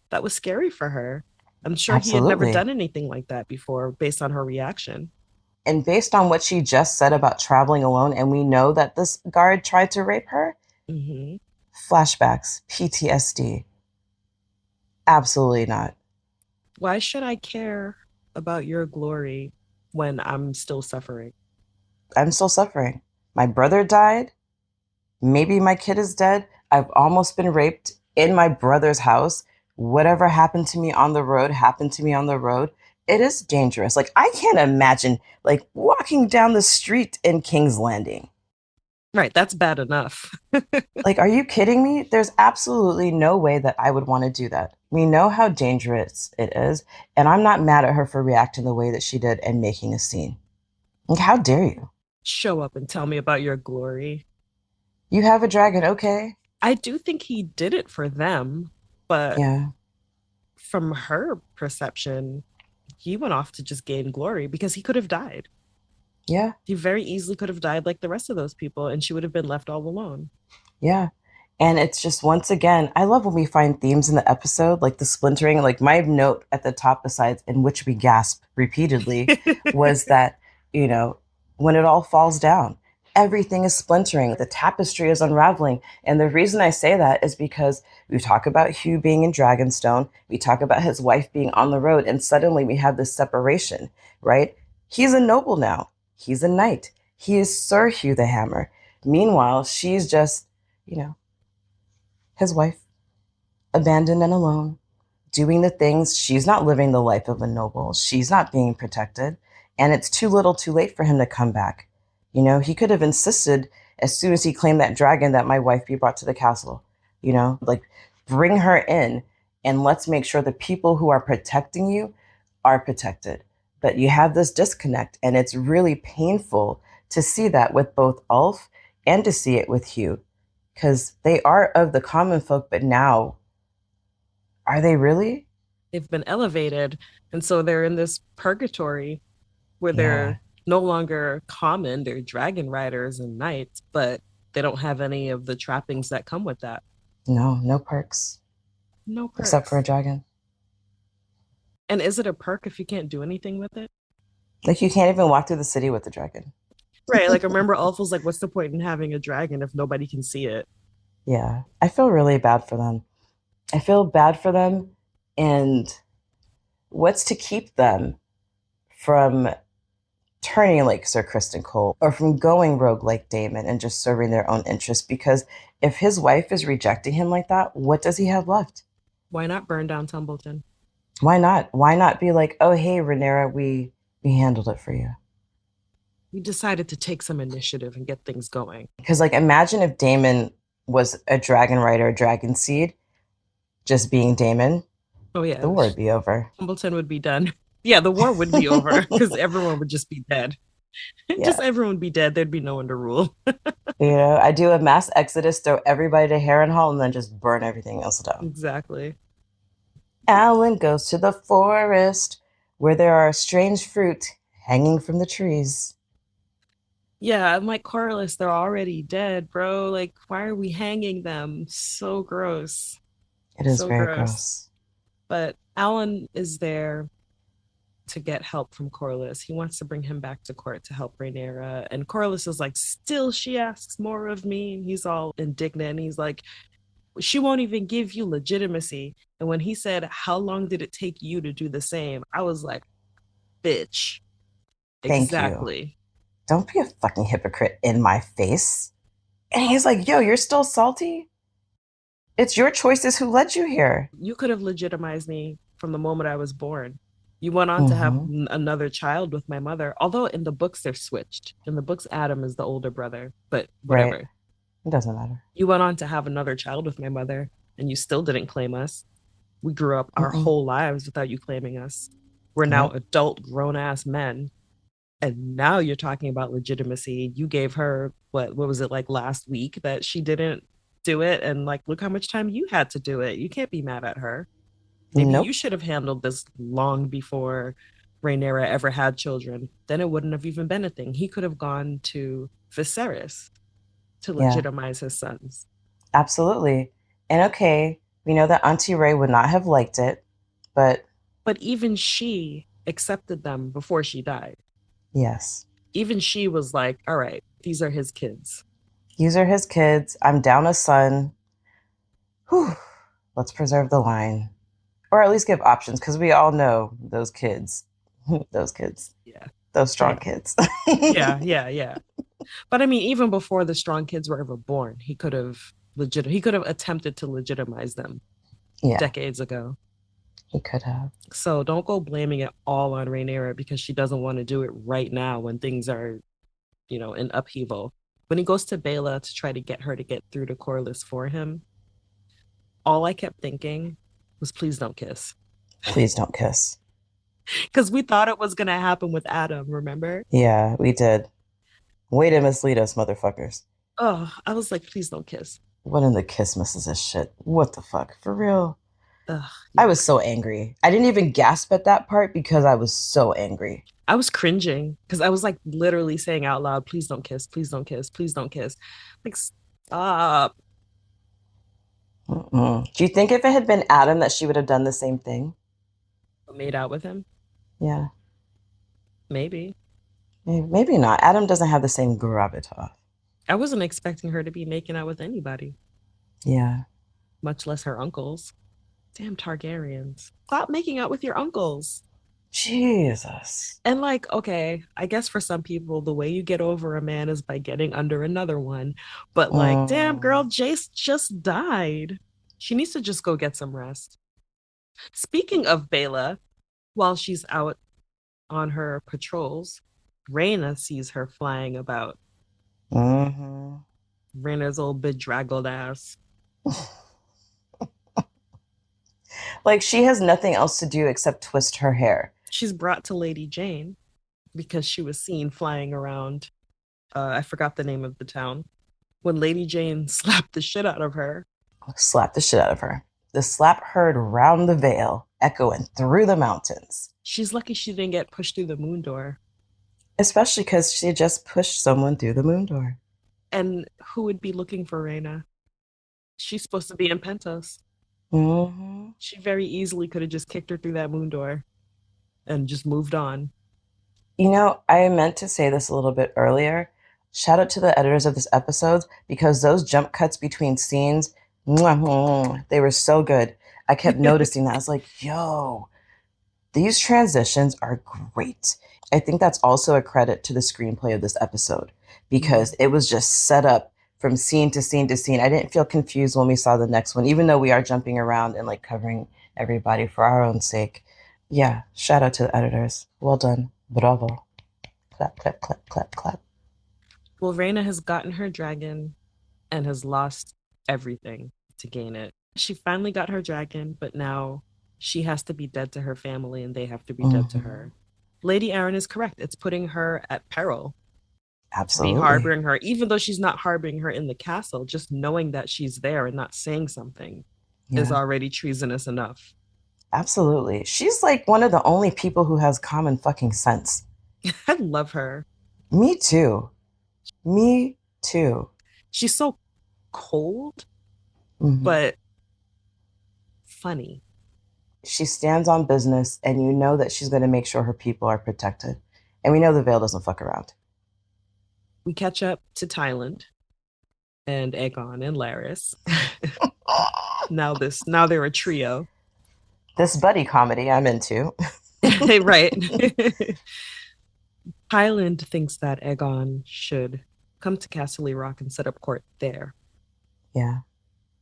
that was scary for her. I'm sure he had never done anything like that before based on her reaction. And based on what she just said about traveling alone, and we know that this guard tried to rape her, flashbacks, PTSD. Absolutely not. Why should I care about your glory when I'm still suffering? I'm still suffering. My brother died. Maybe my kid is dead. I've almost been raped in my brother's house. Whatever happened to me on the road happened to me on the road. It is dangerous. Like, I can't imagine, like, walking down the street in King's Landing. Right, that's bad enough. Like, are you kidding me? There's absolutely no way that I would want to do that. We know how dangerous it is, and I'm not mad at her for reacting the way that she did and making a scene. Like, how dare you? Show up and tell me about your glory. You have a dragon, okay? I do think he did it for them, but from her perception, he went off to just gain glory because he could have died. Yeah. He very easily could have died like the rest of those people, and she would have been left all alone. Yeah. And it's just, once again, I love when we find themes in the episode, like the splintering. Like my note at the top, besides in which we gasp repeatedly, was that, you know, when it all falls down, everything is splintering. The tapestry is unraveling. And the reason I say that is because we talk about Hugh being in Dragonstone. We talk about his wife being on the road. And suddenly we have this separation, right? He's a noble now. He's a knight. He is Sir Hugh the Hammer. Meanwhile, she's just, you know, his wife, abandoned and alone, doing the things. She's not living the life of a noble. She's not being protected. And it's too little too late for him to come back. You know, he could have insisted as soon as he claimed that dragon that my wife be brought to the castle. You know, like bring her in and let's make sure the people who are protecting you are protected. But you have this disconnect, and it's really painful to see that with both Ulf and to see it with Hugh. Because they are of the common folk, but now, are they really? They've been elevated, and so they're in this purgatory where they're no longer common. They're dragon riders and knights, but they don't have any of the trappings that come with that. No perks. No perks. Except for a dragon. And is it a perk if you can't do anything with it? Like you can't even walk through the city with the dragon. Right, like I remember Ulf was like, what's the point in having a dragon if nobody can see it? Yeah, I feel really bad for them. I feel bad for them, and what's to keep them from turning like Sir Kristen Cole or from going rogue like Damon and just serving their own interests? Because if his wife is rejecting him like that, what does he have left? Why not burn down Tumbleton? Why not? Why not be like, oh, hey, Rhaenyra, we handled it for you. We decided to take some initiative and get things going. Because, like, imagine if Daemon was a dragon rider, a dragon seed, just being Daemon. Oh, yeah. The war would be over. Tumbleton would be done. Yeah, the war would be over because everyone would just be dead. Yeah. Just everyone would be dead. There'd be no one to rule. You know, I do a mass exodus, throw everybody to Harrenhal, and then just burn everything else down. Exactly. Alan goes to the forest where there are strange fruit hanging from the trees. Yeah, I'm like, Corlys, they're already dead, bro. Like, why are we hanging them? So gross. It is so very gross. But Alan is there to get help from Corlys. He wants to bring him back to court to help Rhaenyra. And Corlys is like, still she asks more of me. He's all indignant. He's like, she won't even give you legitimacy. And when he said, how long did it take you to do the same? I was like, bitch. Thank exactly. You. Don't be a fucking hypocrite in my face. And he's like, yo, you're still salty? It's your choices who led you here. You could have legitimized me from the moment I was born. You went on to have another child with my mother. Although in the books, they're switched. In the books, Adam is the older brother, but whatever. Right. It doesn't matter. You went on to have another child with my mother, and you still didn't claim us. We grew up our whole lives without you claiming us. We're now adult, grown-ass men. And now you're talking about legitimacy. You gave her, what was it, like last week that she didn't do it? And like, look how much time you had to do it. You can't be mad at her. Maybe you should have handled this long before Rhaenyra ever had children. Then it wouldn't have even been a thing. He could have gone to Viserys to legitimize his sons. Absolutely. And okay, we know that Auntie Rhae would not have liked it, but even she accepted them before she died. Yes. Even she was like, all right, these are his kids. These are his kids. I'm down a son. Whew. Let's preserve the line. Or at least give options, because we all know those kids. Those kids. Yeah. Those strong kids. Yeah. But I mean, even before the strong kids were ever born, he could have attempted to legitimize them decades ago. He could have. So don't go blaming it all on Rhaenyra because she doesn't want to do it right now when things are, in upheaval. When he goes to Baela to try to get her to get through to Corlys for him, all I kept thinking was, please don't kiss. Please don't kiss. Because we thought it was going to happen with Adam, remember? Yeah, we did. Way to mislead us, motherfuckers. Oh, I was like, please don't kiss. What in the kiss misses this shit? What the fuck? For real? Ugh, I was so angry. I didn't even gasp at that part because I was so angry. I was cringing because I was like literally saying out loud, please don't kiss, please don't kiss, please don't kiss. Like, stop. Do you think if it had been Adam that she would have done the same thing? Made out with him? Yeah. Maybe. Maybe not. Adam doesn't have the same gravitas. I wasn't expecting her to be making out with anybody. Yeah. Much less her uncles. Damn Targaryens. Stop making out with your uncles. Jesus. And like, okay, I guess for some people, the way you get over a man is by getting under another one. But like, damn, girl, Jace just died. She needs to just go get some rest. Speaking of Bela, while she's out on her patrols, Rhaena sees her flying about. Rhaena's old bedraggled ass. Like, she has nothing else to do except twist her hair. She's brought to Lady Jane because she was seen flying around. I forgot the name of the town. When Lady Jane slapped the shit out of her. Slapped the shit out of her. The slap heard round the veil, echoing through the mountains. She's lucky she didn't get pushed through the moon door. Especially because she just pushed someone through the moon door. And who would be looking for Rhaena? She's supposed to be in Pentos. She very easily could have just kicked her through that moon door and just moved on. You know, I meant to say this a little bit earlier. Shout out to the editors of this episode because those jump cuts between scenes, they were so good. I kept noticing that. I was like, yo, these transitions are great. I think that's also a credit to the screenplay of this episode because it was just set up from scene to scene to scene. I didn't feel confused when we saw the next one, even though we are jumping around and like covering everybody for our own sake. Yeah, shout out to the editors. Well done. Bravo. Clap, clap, clap, clap, clap. Well, Rhaena has gotten her dragon and has lost everything to gain it. She finally got her dragon, but now she has to be dead to her family and they have to be dead to her. Lady Aaron is correct. It's putting her at peril. Absolutely. To be harboring her, even though she's not harboring her in the castle, just knowing that she's there and not saying something is already treasonous enough. Absolutely. She's like one of the only people who has common fucking sense. I love her. Me too. Me too. She's so cold, but funny. She stands on business and you know that she's going to make sure her people are protected. And we know the Veil doesn't fuck around. We catch up to Thailand and Aegon and Larys. Now they're a trio. This buddy comedy I'm into. Right. Thailand thinks that Aegon should come to Casterly Rock and set up court there. Yeah.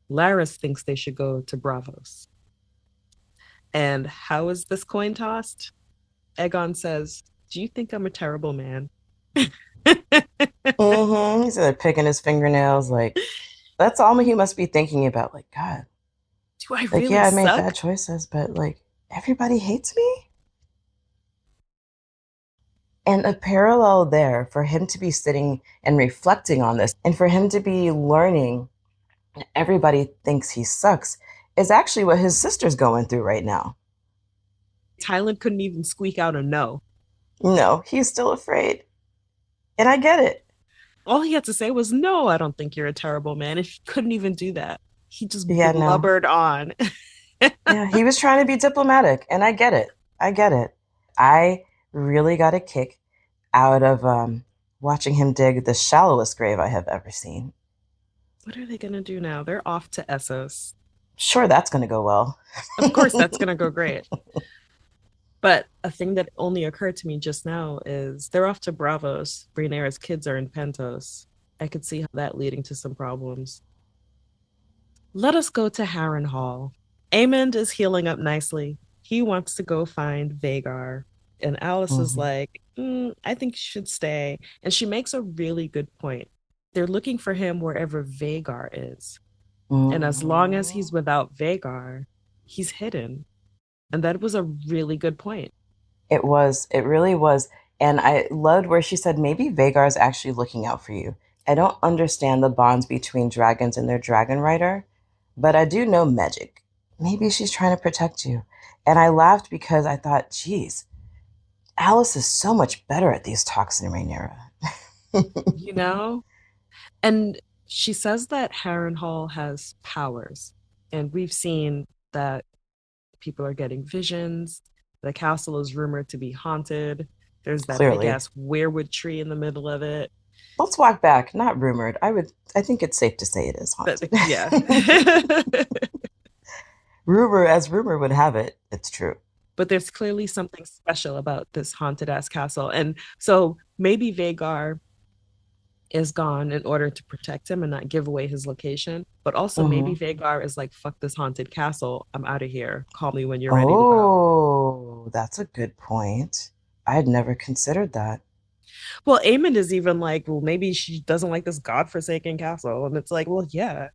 Larys thinks they should go to Bravos. And how is this coin tossed? Aegon says, "Do you think I'm a terrible man?" He's like picking his fingernails. Like, that's all he must be thinking about. Like, God. Do I really I suck? made bad choices, but like, everybody hates me? And a parallel there for him to be sitting and reflecting on this and for him to be learning everybody thinks he sucks is actually what his sister's going through right now. Thailand couldn't even squeak out a no. No, he's still afraid. And I get it. All he had to say was, "No, I don't think you're a terrible man." And he couldn't even do that. He just blubbered on. Yeah, he was trying to be diplomatic, and I get it. I really got a kick out of watching him dig the shallowest grave I have ever seen. What are they going to do now? They're off to Essos. Sure, that's going to go well. Of course, that's going to go great. But a thing that only occurred to me just now is they're off to Bravos. Rhaenyra's kids are in Pentos. I could see that leading to some problems. Let us go to Harrenhal. Aemond is healing up nicely. He wants to go find Vhagar. And Alice is like, I think you should stay. And she makes a really good point. They're looking for him wherever Vhagar is. And as long as he's without Vhagar, he's hidden. And that was a really good point. It was. It really was. And I loved where she said, maybe Vhagar is actually looking out for you. I don't understand the bonds between dragons and their dragon rider, but I do know magic. maybe she's trying to protect you. And I laughed because I thought, geez, Alice is so much better at these talks than Rhaenyra. You know? And she says that Harrenhal has powers. And we've seen that people are getting visions. The castle is rumored to be haunted. There's that big Clearly. ass weirwood tree in the middle of it. Let's walk back. Not rumored. I think it's safe to say it is haunted. Yeah. Rumor would have it, it's true. But there's clearly something special about this haunted ass castle. And so maybe Vhagar is gone in order to protect him and not give away his location. But also maybe Vhagar is like, fuck this haunted castle. I'm out of here. Call me when you're ready to go. Oh, that's a good point. I had never considered that. Well, Aemond is even like, well, maybe she doesn't like this godforsaken castle. And it's like, well, yeah,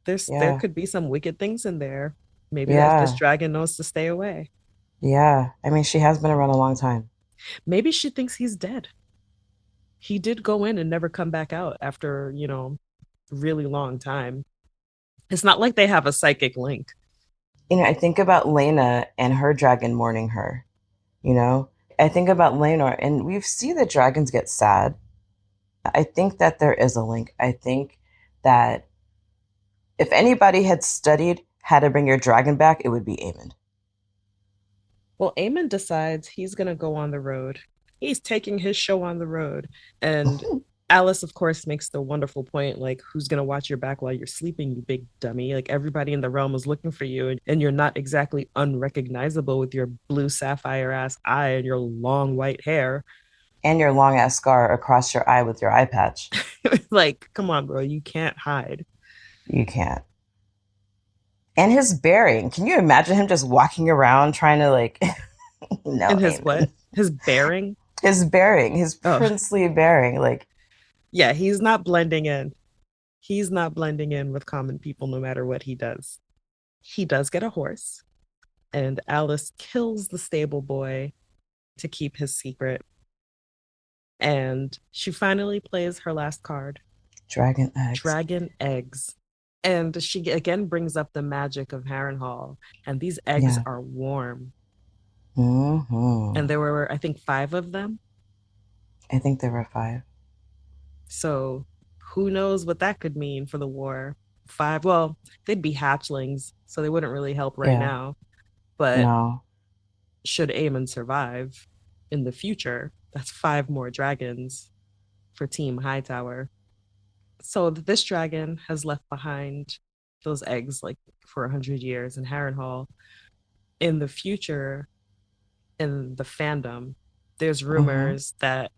there could be some wicked things in there. Maybe this dragon knows to stay away. Yeah. I mean, she has been around a long time. Maybe she thinks he's dead. He did go in and never come back out after, really long time. It's not like they have a psychic link. I think about Laena and her dragon mourning her. I think about Laenor, and we see the dragons get sad. I think that there is a link. I think that if anybody had studied how to bring your dragon back, it would be Aemond. Well, Aemond decides he's going to go on the road. He's taking his show on the road. And Alice, of course, makes the wonderful point, like, who's going to watch your back while you're sleeping, you big dummy? Like, everybody in the realm is looking for you, and you're not exactly unrecognizable with your blue sapphire ass eye and your long white hair. And your long ass scar across your eye with your eye patch. Like, come on, bro. You can't hide. You can't. And his bearing. Can you imagine him just walking around trying to like no. And his what? His bearing? His bearing, his princely bearing. Like, yeah, he's not blending in. He's not blending in with common people no matter what he does. He does get a horse, and Alice kills the stable boy to keep his secret. And she finally plays her last card. Dragon eggs. Dragon eggs. And she again brings up the magic of Harrenhal. And these eggs are warm. Mm-hmm. And there were, I think, 5 of them. I think there were 5. So who knows what that could mean for the war. 5, well, they'd be hatchlings, so they wouldn't really help right now. But should Aemond survive in the future, that's 5 more dragons for Team Hightower. So this dragon has left behind those eggs like for 100 years in Harrenhal. In the future, in the fandom, there's rumors that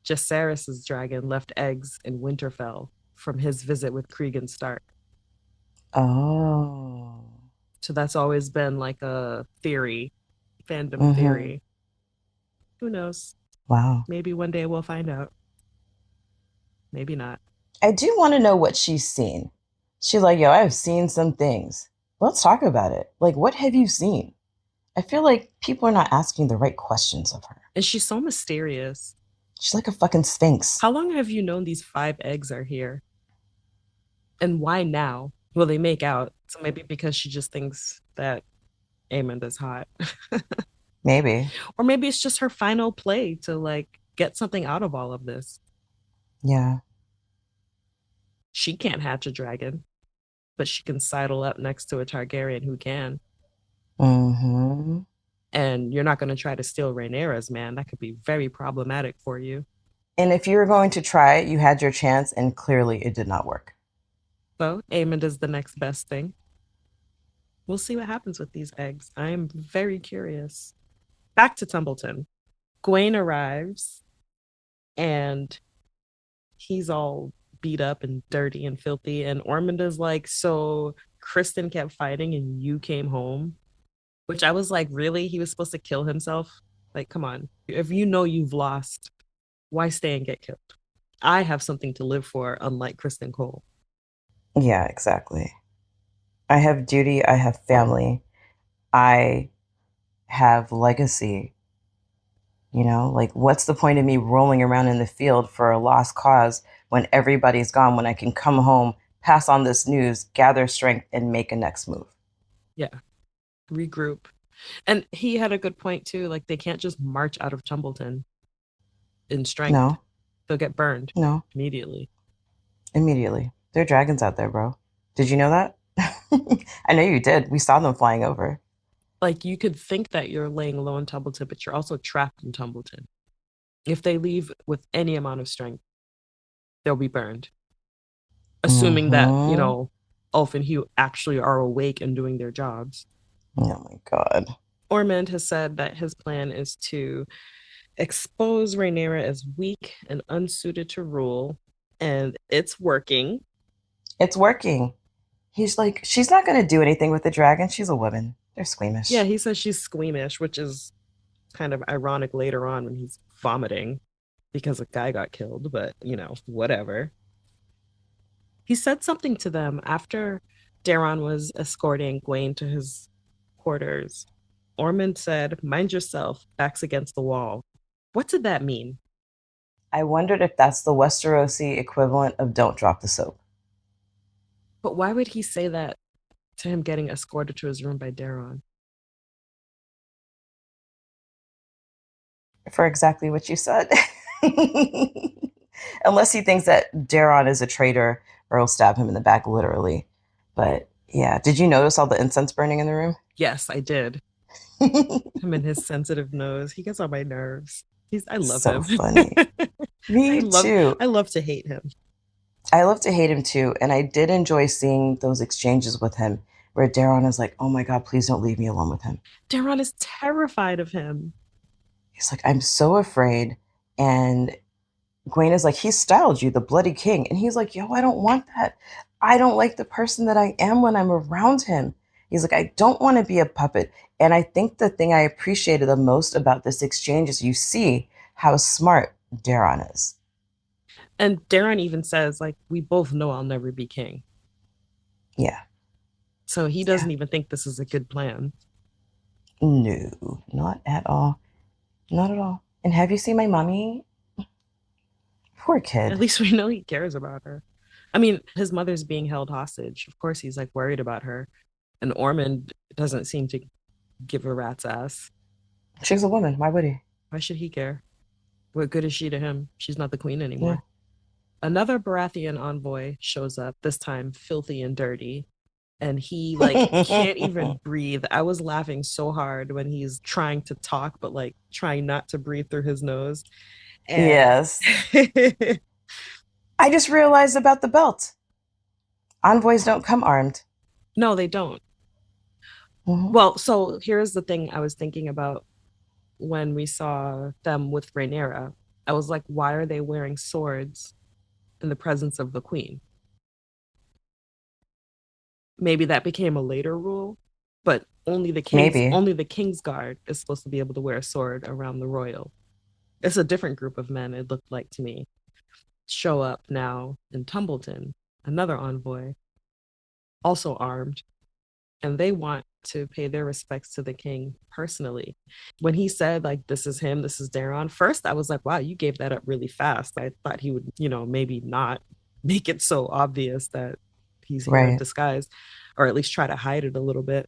Jacaerys' dragon left eggs in Winterfell from his visit with Cregan Stark. Oh. So that's always been like a theory, fandom theory. Who knows? Wow. Maybe one day we'll find out. Maybe not. I do want to know what she's seen. She's like, yo, I've seen some things. Let's talk about it. Like, what have you seen? I feel like people are not asking the right questions of her. And she's so mysterious. She's like a fucking sphinx. How long have you known these 5 eggs are here? And why now? Will they make out? So maybe because she just thinks that Aemond is hot. Maybe. Or maybe it's just her final play to like get something out of all of this. Yeah. She can't hatch a dragon, but she can sidle up next to a Targaryen who can. Mm-hmm. And you're not going to try to steal Rhaenyra's man. That could be very problematic for you. And if you were going to try it, you had your chance, and clearly it did not work. So Aemond is the next best thing. We'll see what happens with these eggs. I am very curious. Back to Tumbleton. Gwaine arrives, and he's all beat up and dirty and filthy. And Ormond is like, so Kristen kept fighting and you came home? Which I was like, really? He was supposed to kill himself? Like, come on. If you know you've lost, why stay and get killed? I have something to live for, unlike Kristen Cole. Yeah, exactly. I have duty. I have family. I have legacy. You know, like, what's the point of me rolling around in the field for a lost cause when everybody's gone, when I can come home, pass on this news, gather strength, and make a next move? Yeah. Regroup. And he had a good point too. Like, they can't just march out of Tumbleton in strength. No. They'll get burned. No. Immediately. There are dragons out there, bro. Did you know that? I know you did. We saw them flying over. Like, you could think that you're laying low in Tumbleton, but you're also trapped in Tumbleton. If they leave with any amount of strength, they'll be burned. Assuming that, Ulf and Hugh actually are awake and doing their jobs. Oh my God. Ormond has said that his plan is to expose Rhaenyra as weak and unsuited to rule, and it's working. It's working. He's like, she's not going to do anything with the dragon. She's a woman. They're squeamish. Yeah, he says she's squeamish, which is kind of ironic later on when he's vomiting because a guy got killed, but, whatever. He said something to them after Daron was escorting Gwaine to his quarters. Ormond said, "Mind yourself, back's against the wall." What did that mean? I wondered if that's the Westerosi equivalent of don't drop the soap. But why would he say that to him getting escorted to his room by Daron? For exactly what you said. Unless he thinks that Daron is a traitor or will stab him in the back, literally. But yeah, did you notice all the incense burning in the room? Yes, I did. Him and his sensitive nose. He gets on my nerves. I love him. So funny. Me too. I love to hate him. I love to hate him too. And I did enjoy seeing those exchanges with him where Daron is like, oh my God, please don't leave me alone with him. Daron is terrified of him. He's like, I'm so afraid. And Gwaine is like, he styled you the bloody king. And he's like, yo, I don't want that. I don't like the person that I am when I'm around him. He's like, I don't want to be a puppet. And I think the thing I appreciated the most about this exchange is you see how smart Daron is. And Daron even says, like, we both know I'll never be king. Yeah. So he doesn't even think this is a good plan. No, not at all. Not at all. And have you seen my mommy? Poor kid. At least we know he cares about her. I mean, his mother's being held hostage. Of course, he's like worried about her. And Ormond doesn't seem to give a rat's ass. She's a woman. Why would he? Why should he care? What good is she to him? She's not the queen anymore. Yeah. Another Baratheon envoy shows up, this time filthy and dirty. And he can't even breathe. I was laughing so hard when he's trying to talk, but trying not to breathe through his nose. And yes. I just realized about the belt. Envoys don't come armed. No, they don't. Mm-hmm. Well, so here's the thing I was thinking about when we saw them with Rhaenyra. I was like, why are they wearing swords in the presence of the queen? Maybe that became a later rule, but only the King's Guard is supposed to be able to wear a sword around the royal. It's a different group of men, it looked like to me. Show up now in Tumbleton, another envoy, also armed, and they want to pay their respects to the king personally. When he said, this is him, this is Daron, first I was like, wow, you gave that up really fast. I thought he would, maybe not make it so obvious that he's here in disguise, or at least try to hide it a little bit.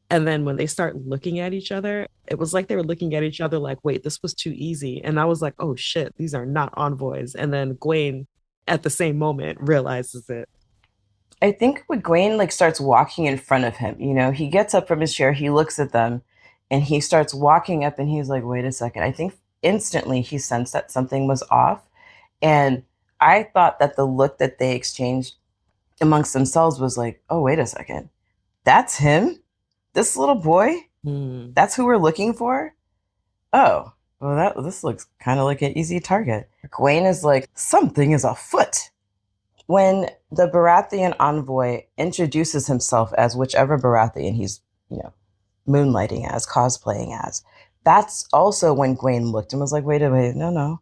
And then when they start looking at each other, it was like they were looking at each other like, wait, this was too easy. And I was like, oh shit, these are not envoys. And then Gwaine at the same moment realizes it. I think when Gwaine starts walking in front of him, he gets up from his chair, he looks at them, and he starts walking up and he's like, wait a second. I think instantly he sensed that something was off. And I thought that the look that they exchanged amongst themselves was like, oh, wait a second. That's him? This little boy? That's who we're looking for? Oh, well, this looks kind of like an easy target. Gwaine is like, something is afoot. When the Baratheon envoy introduces himself as whichever Baratheon he's, moonlighting as, cosplaying as, that's also when Gwaine looked and was like, wait a minute, no.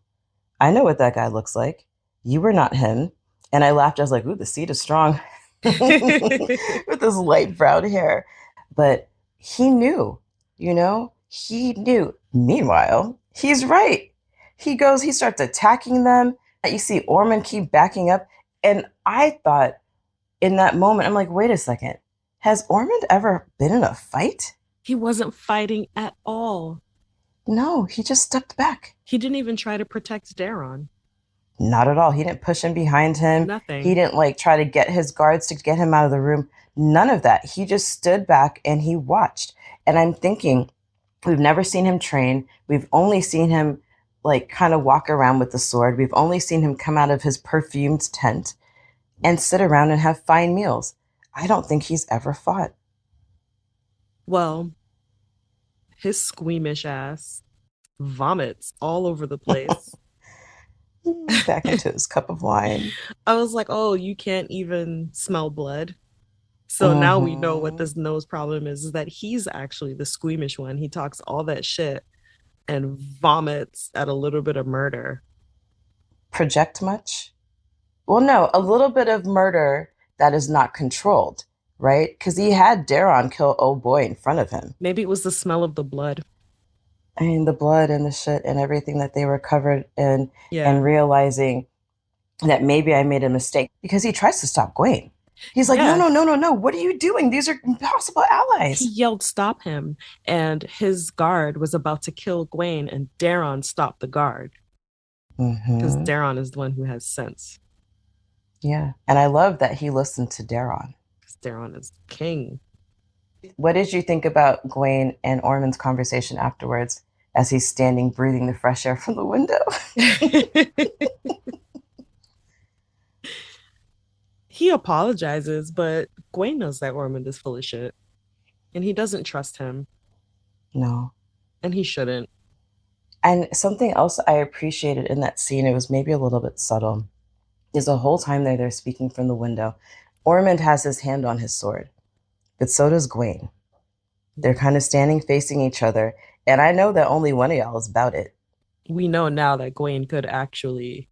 I know what that guy looks like. You were not him. And I laughed. I was like, ooh, the seed is strong with this light brown hair. But he knew, he knew. Meanwhile, he's right. He starts attacking them. You see Ormond keep backing up. And I thought in that moment, I'm like, wait a second. Has Ormond ever been in a fight? He wasn't fighting at all. No, he just stepped back. He didn't even try to protect Daron. Not at all. He didn't push him behind him. Nothing. He didn't like try to get his guards to get him out of the room. None of that. He just stood back and he watched. And I'm thinking, we've never seen him train. We've only seen him like kind of walk around with the sword. We've only seen him come out of his perfumed tent and sit around and have fine meals. I don't think he's ever fought. Well, his squeamish ass vomits all over the place. Back into his cup of wine. I was like, oh, you can't even smell blood. So now we know what this nose problem is that he's actually the squeamish one. He talks all that shit and vomits at a little bit of murder. Project much? Well, no, a little bit of murder that is not controlled, right? Because he had Daron kill old boy in front of him. Maybe it was the smell of the blood. I mean, the blood and the shit and everything that they were covered in, and realizing that maybe I made a mistake, because he tries to stop Gwen. He's like, no, what are you doing? These are impossible allies. He yelled, stop him. And his guard was about to kill Gwen, and Daron stopped the guard. Because Daron is the one who has sense. Yeah. And I love that he listened to Daron. Because Daron is king. What did you think about Gwen and Ormond's conversation afterwards as he's standing breathing the fresh air from the window? He apologizes, but Gwen knows that Ormond is full of shit. And he doesn't trust him. No. And he shouldn't. And something else I appreciated in that scene, it was maybe a little bit subtle, is the whole time they're speaking from the window, Ormond has his hand on his sword, but so does Gwen. They're kind of standing facing each other. And I know that only one of y'all is about it. We know now that Gwen could actually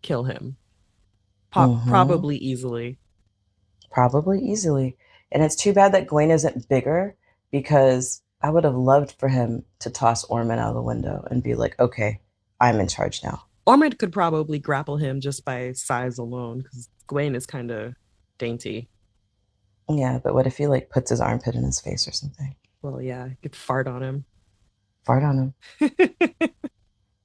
kill him. Probably easily. Probably easily. And it's too bad that Gwen isn't bigger, because I would have loved for him to toss Ormond out of the window and be like, okay, I'm in charge now. Ormond could probably grapple him just by size alone, because Gwen is kind of dainty. Yeah, but what if he like puts his armpit in his face or something? Well, yeah, he could fart on him. Fart on him.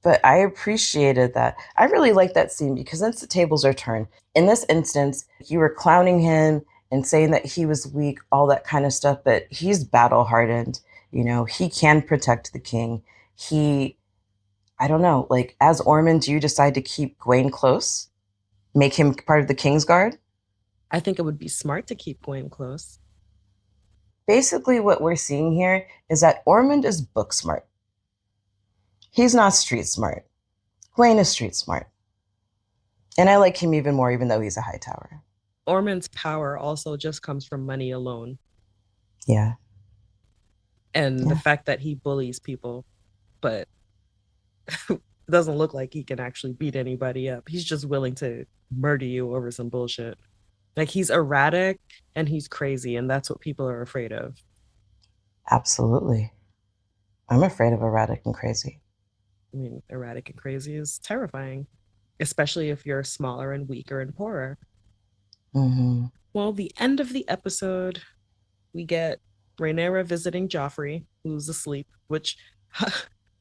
But I appreciated that. I really like that scene, because once the tables are turned, in this instance, you were clowning him and saying that he was weak, all that kind of stuff, but he's battle hardened. You know, he can protect the king. I don't know, like, as Ormond, do you decide to keep Gwen close? Make him part of the King's Guard? I think it would be smart to keep Gwen close. Basically, what we're seeing here is that Ormond is book smart. He's not street smart. Gwen is street smart. And I like him even more, even though he's a high tower. Ormond's power also just comes from money alone. Yeah. And the fact that he bullies people, but doesn't look like he can actually beat anybody up. He's just willing to murder you over some bullshit. Like, he's erratic and he's crazy, and that's what people are afraid of. Absolutely. I'm afraid of erratic and crazy. I mean, erratic and crazy is terrifying, especially if you're smaller and weaker and poorer. Well, the end of the episode, we get Rhaenyra visiting Joffrey, who's asleep, which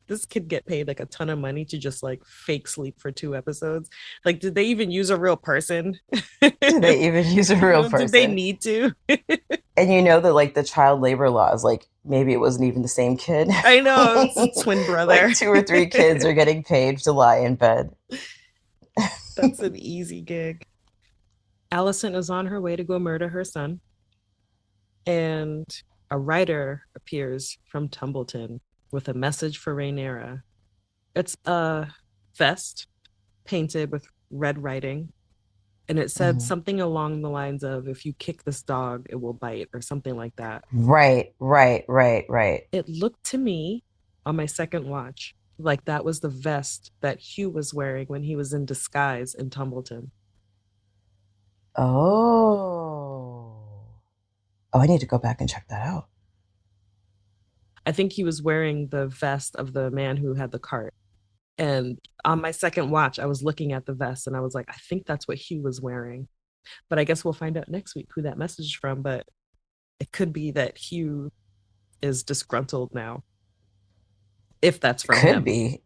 this kid get paid like a ton of money to just like fake sleep for 2 episodes. Like, did they even use a real person? Did they even use a real person? Did they need to? And you know that like the child labor laws, like maybe it wasn't even the same kid. I know, it's a twin brother. Like 2 or 3 kids are getting paid to lie in bed. That's an easy gig. Alicent is on her way to go murder her son. And a writer appears from Tumbleton with a message for Rhaenyra. It's a vest painted with red writing. And it said something along the lines of, if you kick this dog, it will bite, or something like that. Right. It looked to me on my second watch like that was the vest that Hugh was wearing when he was in disguise in Tumbleton. Oh, I need to go back and check that out. I think he was wearing the vest of the man who had the cart. And on my second watch, I was looking at the vest and I was like, I think that's what Hugh was wearing. But I guess we'll find out next week who that message is from. But it could be that Hugh is disgruntled now. If that's from him. Could be.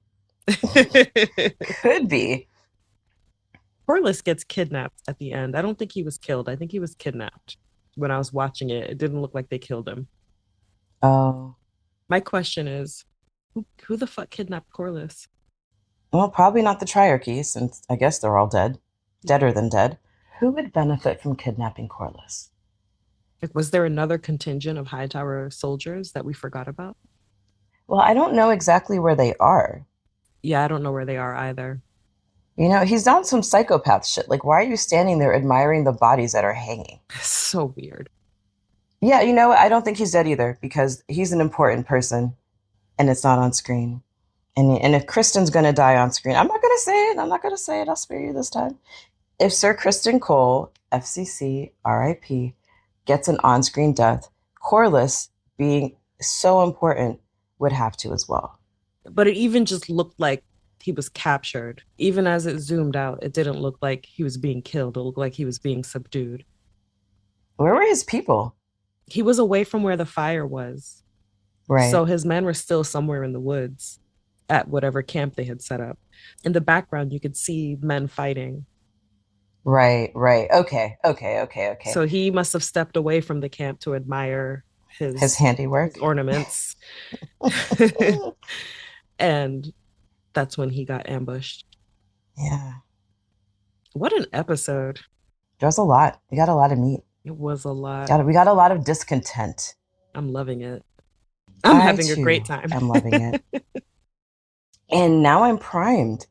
Could be. Corliss gets kidnapped at the end. I don't think he was killed. I think he was kidnapped. When I was watching it, it didn't look like they killed him. Oh. My question is, who the fuck kidnapped Corliss? Well, probably not the Triarchy, since I guess they're all dead. Deader than dead. Who would benefit from kidnapping Corliss? Was there another contingent of Hightower soldiers that we forgot about? Well, I don't know exactly where they are. Yeah, I don't know where they are either. You know, he's done some psychopath shit. Like, why are you standing there admiring the bodies that are hanging? So weird. Yeah, you know, I don't think he's dead either, because he's an important person and it's not on screen. And if Kristen's going to die on screen, I'm not going to say it. I'll spare you this time. If Sir Criston Cole, FCC, RIP, gets an on-screen death, Corliss, being so important, would have to as well. But it even just looked like he was captured. Even as it zoomed out, it didn't look like he was being killed. It looked like he was being subdued. Where were his people? He was away from where the fire was. Right. So his men were still somewhere in the woods at whatever camp they had set up. In the background, you could see men fighting. Right. Okay. So he must have stepped away from the camp to admire his handiwork, his ornaments. And that's when he got ambushed. Yeah. What an episode. There was a lot. We got a lot of meat. It was a lot. We got a lot of discontent. I'm loving it. I'm having a great time. I'm loving it. And now I'm primed.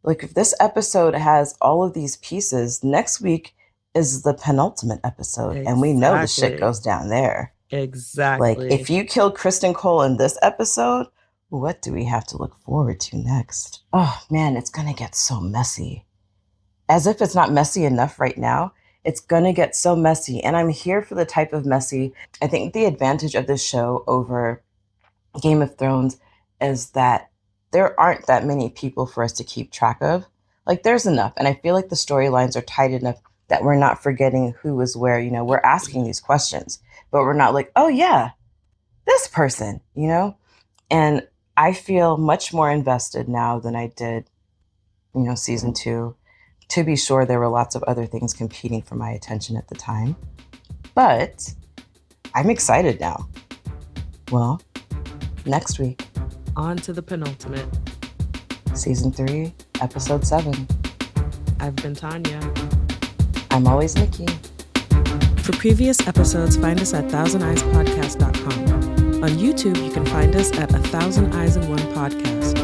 Like, if this episode has all of these pieces, next week is the penultimate episode. Exactly. And we know the shit goes down there. Exactly. Like, if you killed Criston Cole in this episode, what do we have to look forward to next? Oh, man, it's going to get so messy. As if it's not messy enough right now. It's going to get so messy. And I'm here for the type of messy. I think the advantage of this show over Game of Thrones is that there aren't that many people for us to keep track of. Like, there's enough. And I feel like the storylines are tight enough that we're not forgetting who is where. You know, we're asking these questions, but we're not like, oh, yeah, this person, you know? And I feel much more invested now than I did, you know, season 2. To be sure, there were lots of other things competing for my attention at the time. But I'm excited now. Well, next week. On to the penultimate. Season 3, episode 7. I've been Tanya. I'm always Nikki. For previous episodes, find us at thousandeyespod.bsky.social. On YouTube, you can find us at 1,000 Eyes in One Podcast.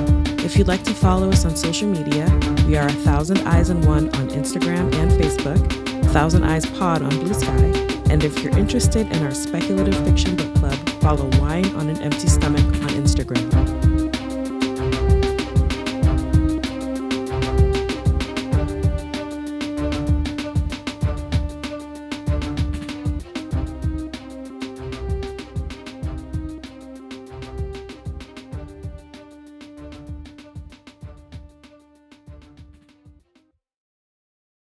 If you'd like to follow us on social media, we are 1,000 Eyes in One on Instagram and Facebook, 1,000 Eyes Pod on Blue Sky, and if you're interested in our speculative fiction book club, follow Wine on an Empty Stomach on Instagram.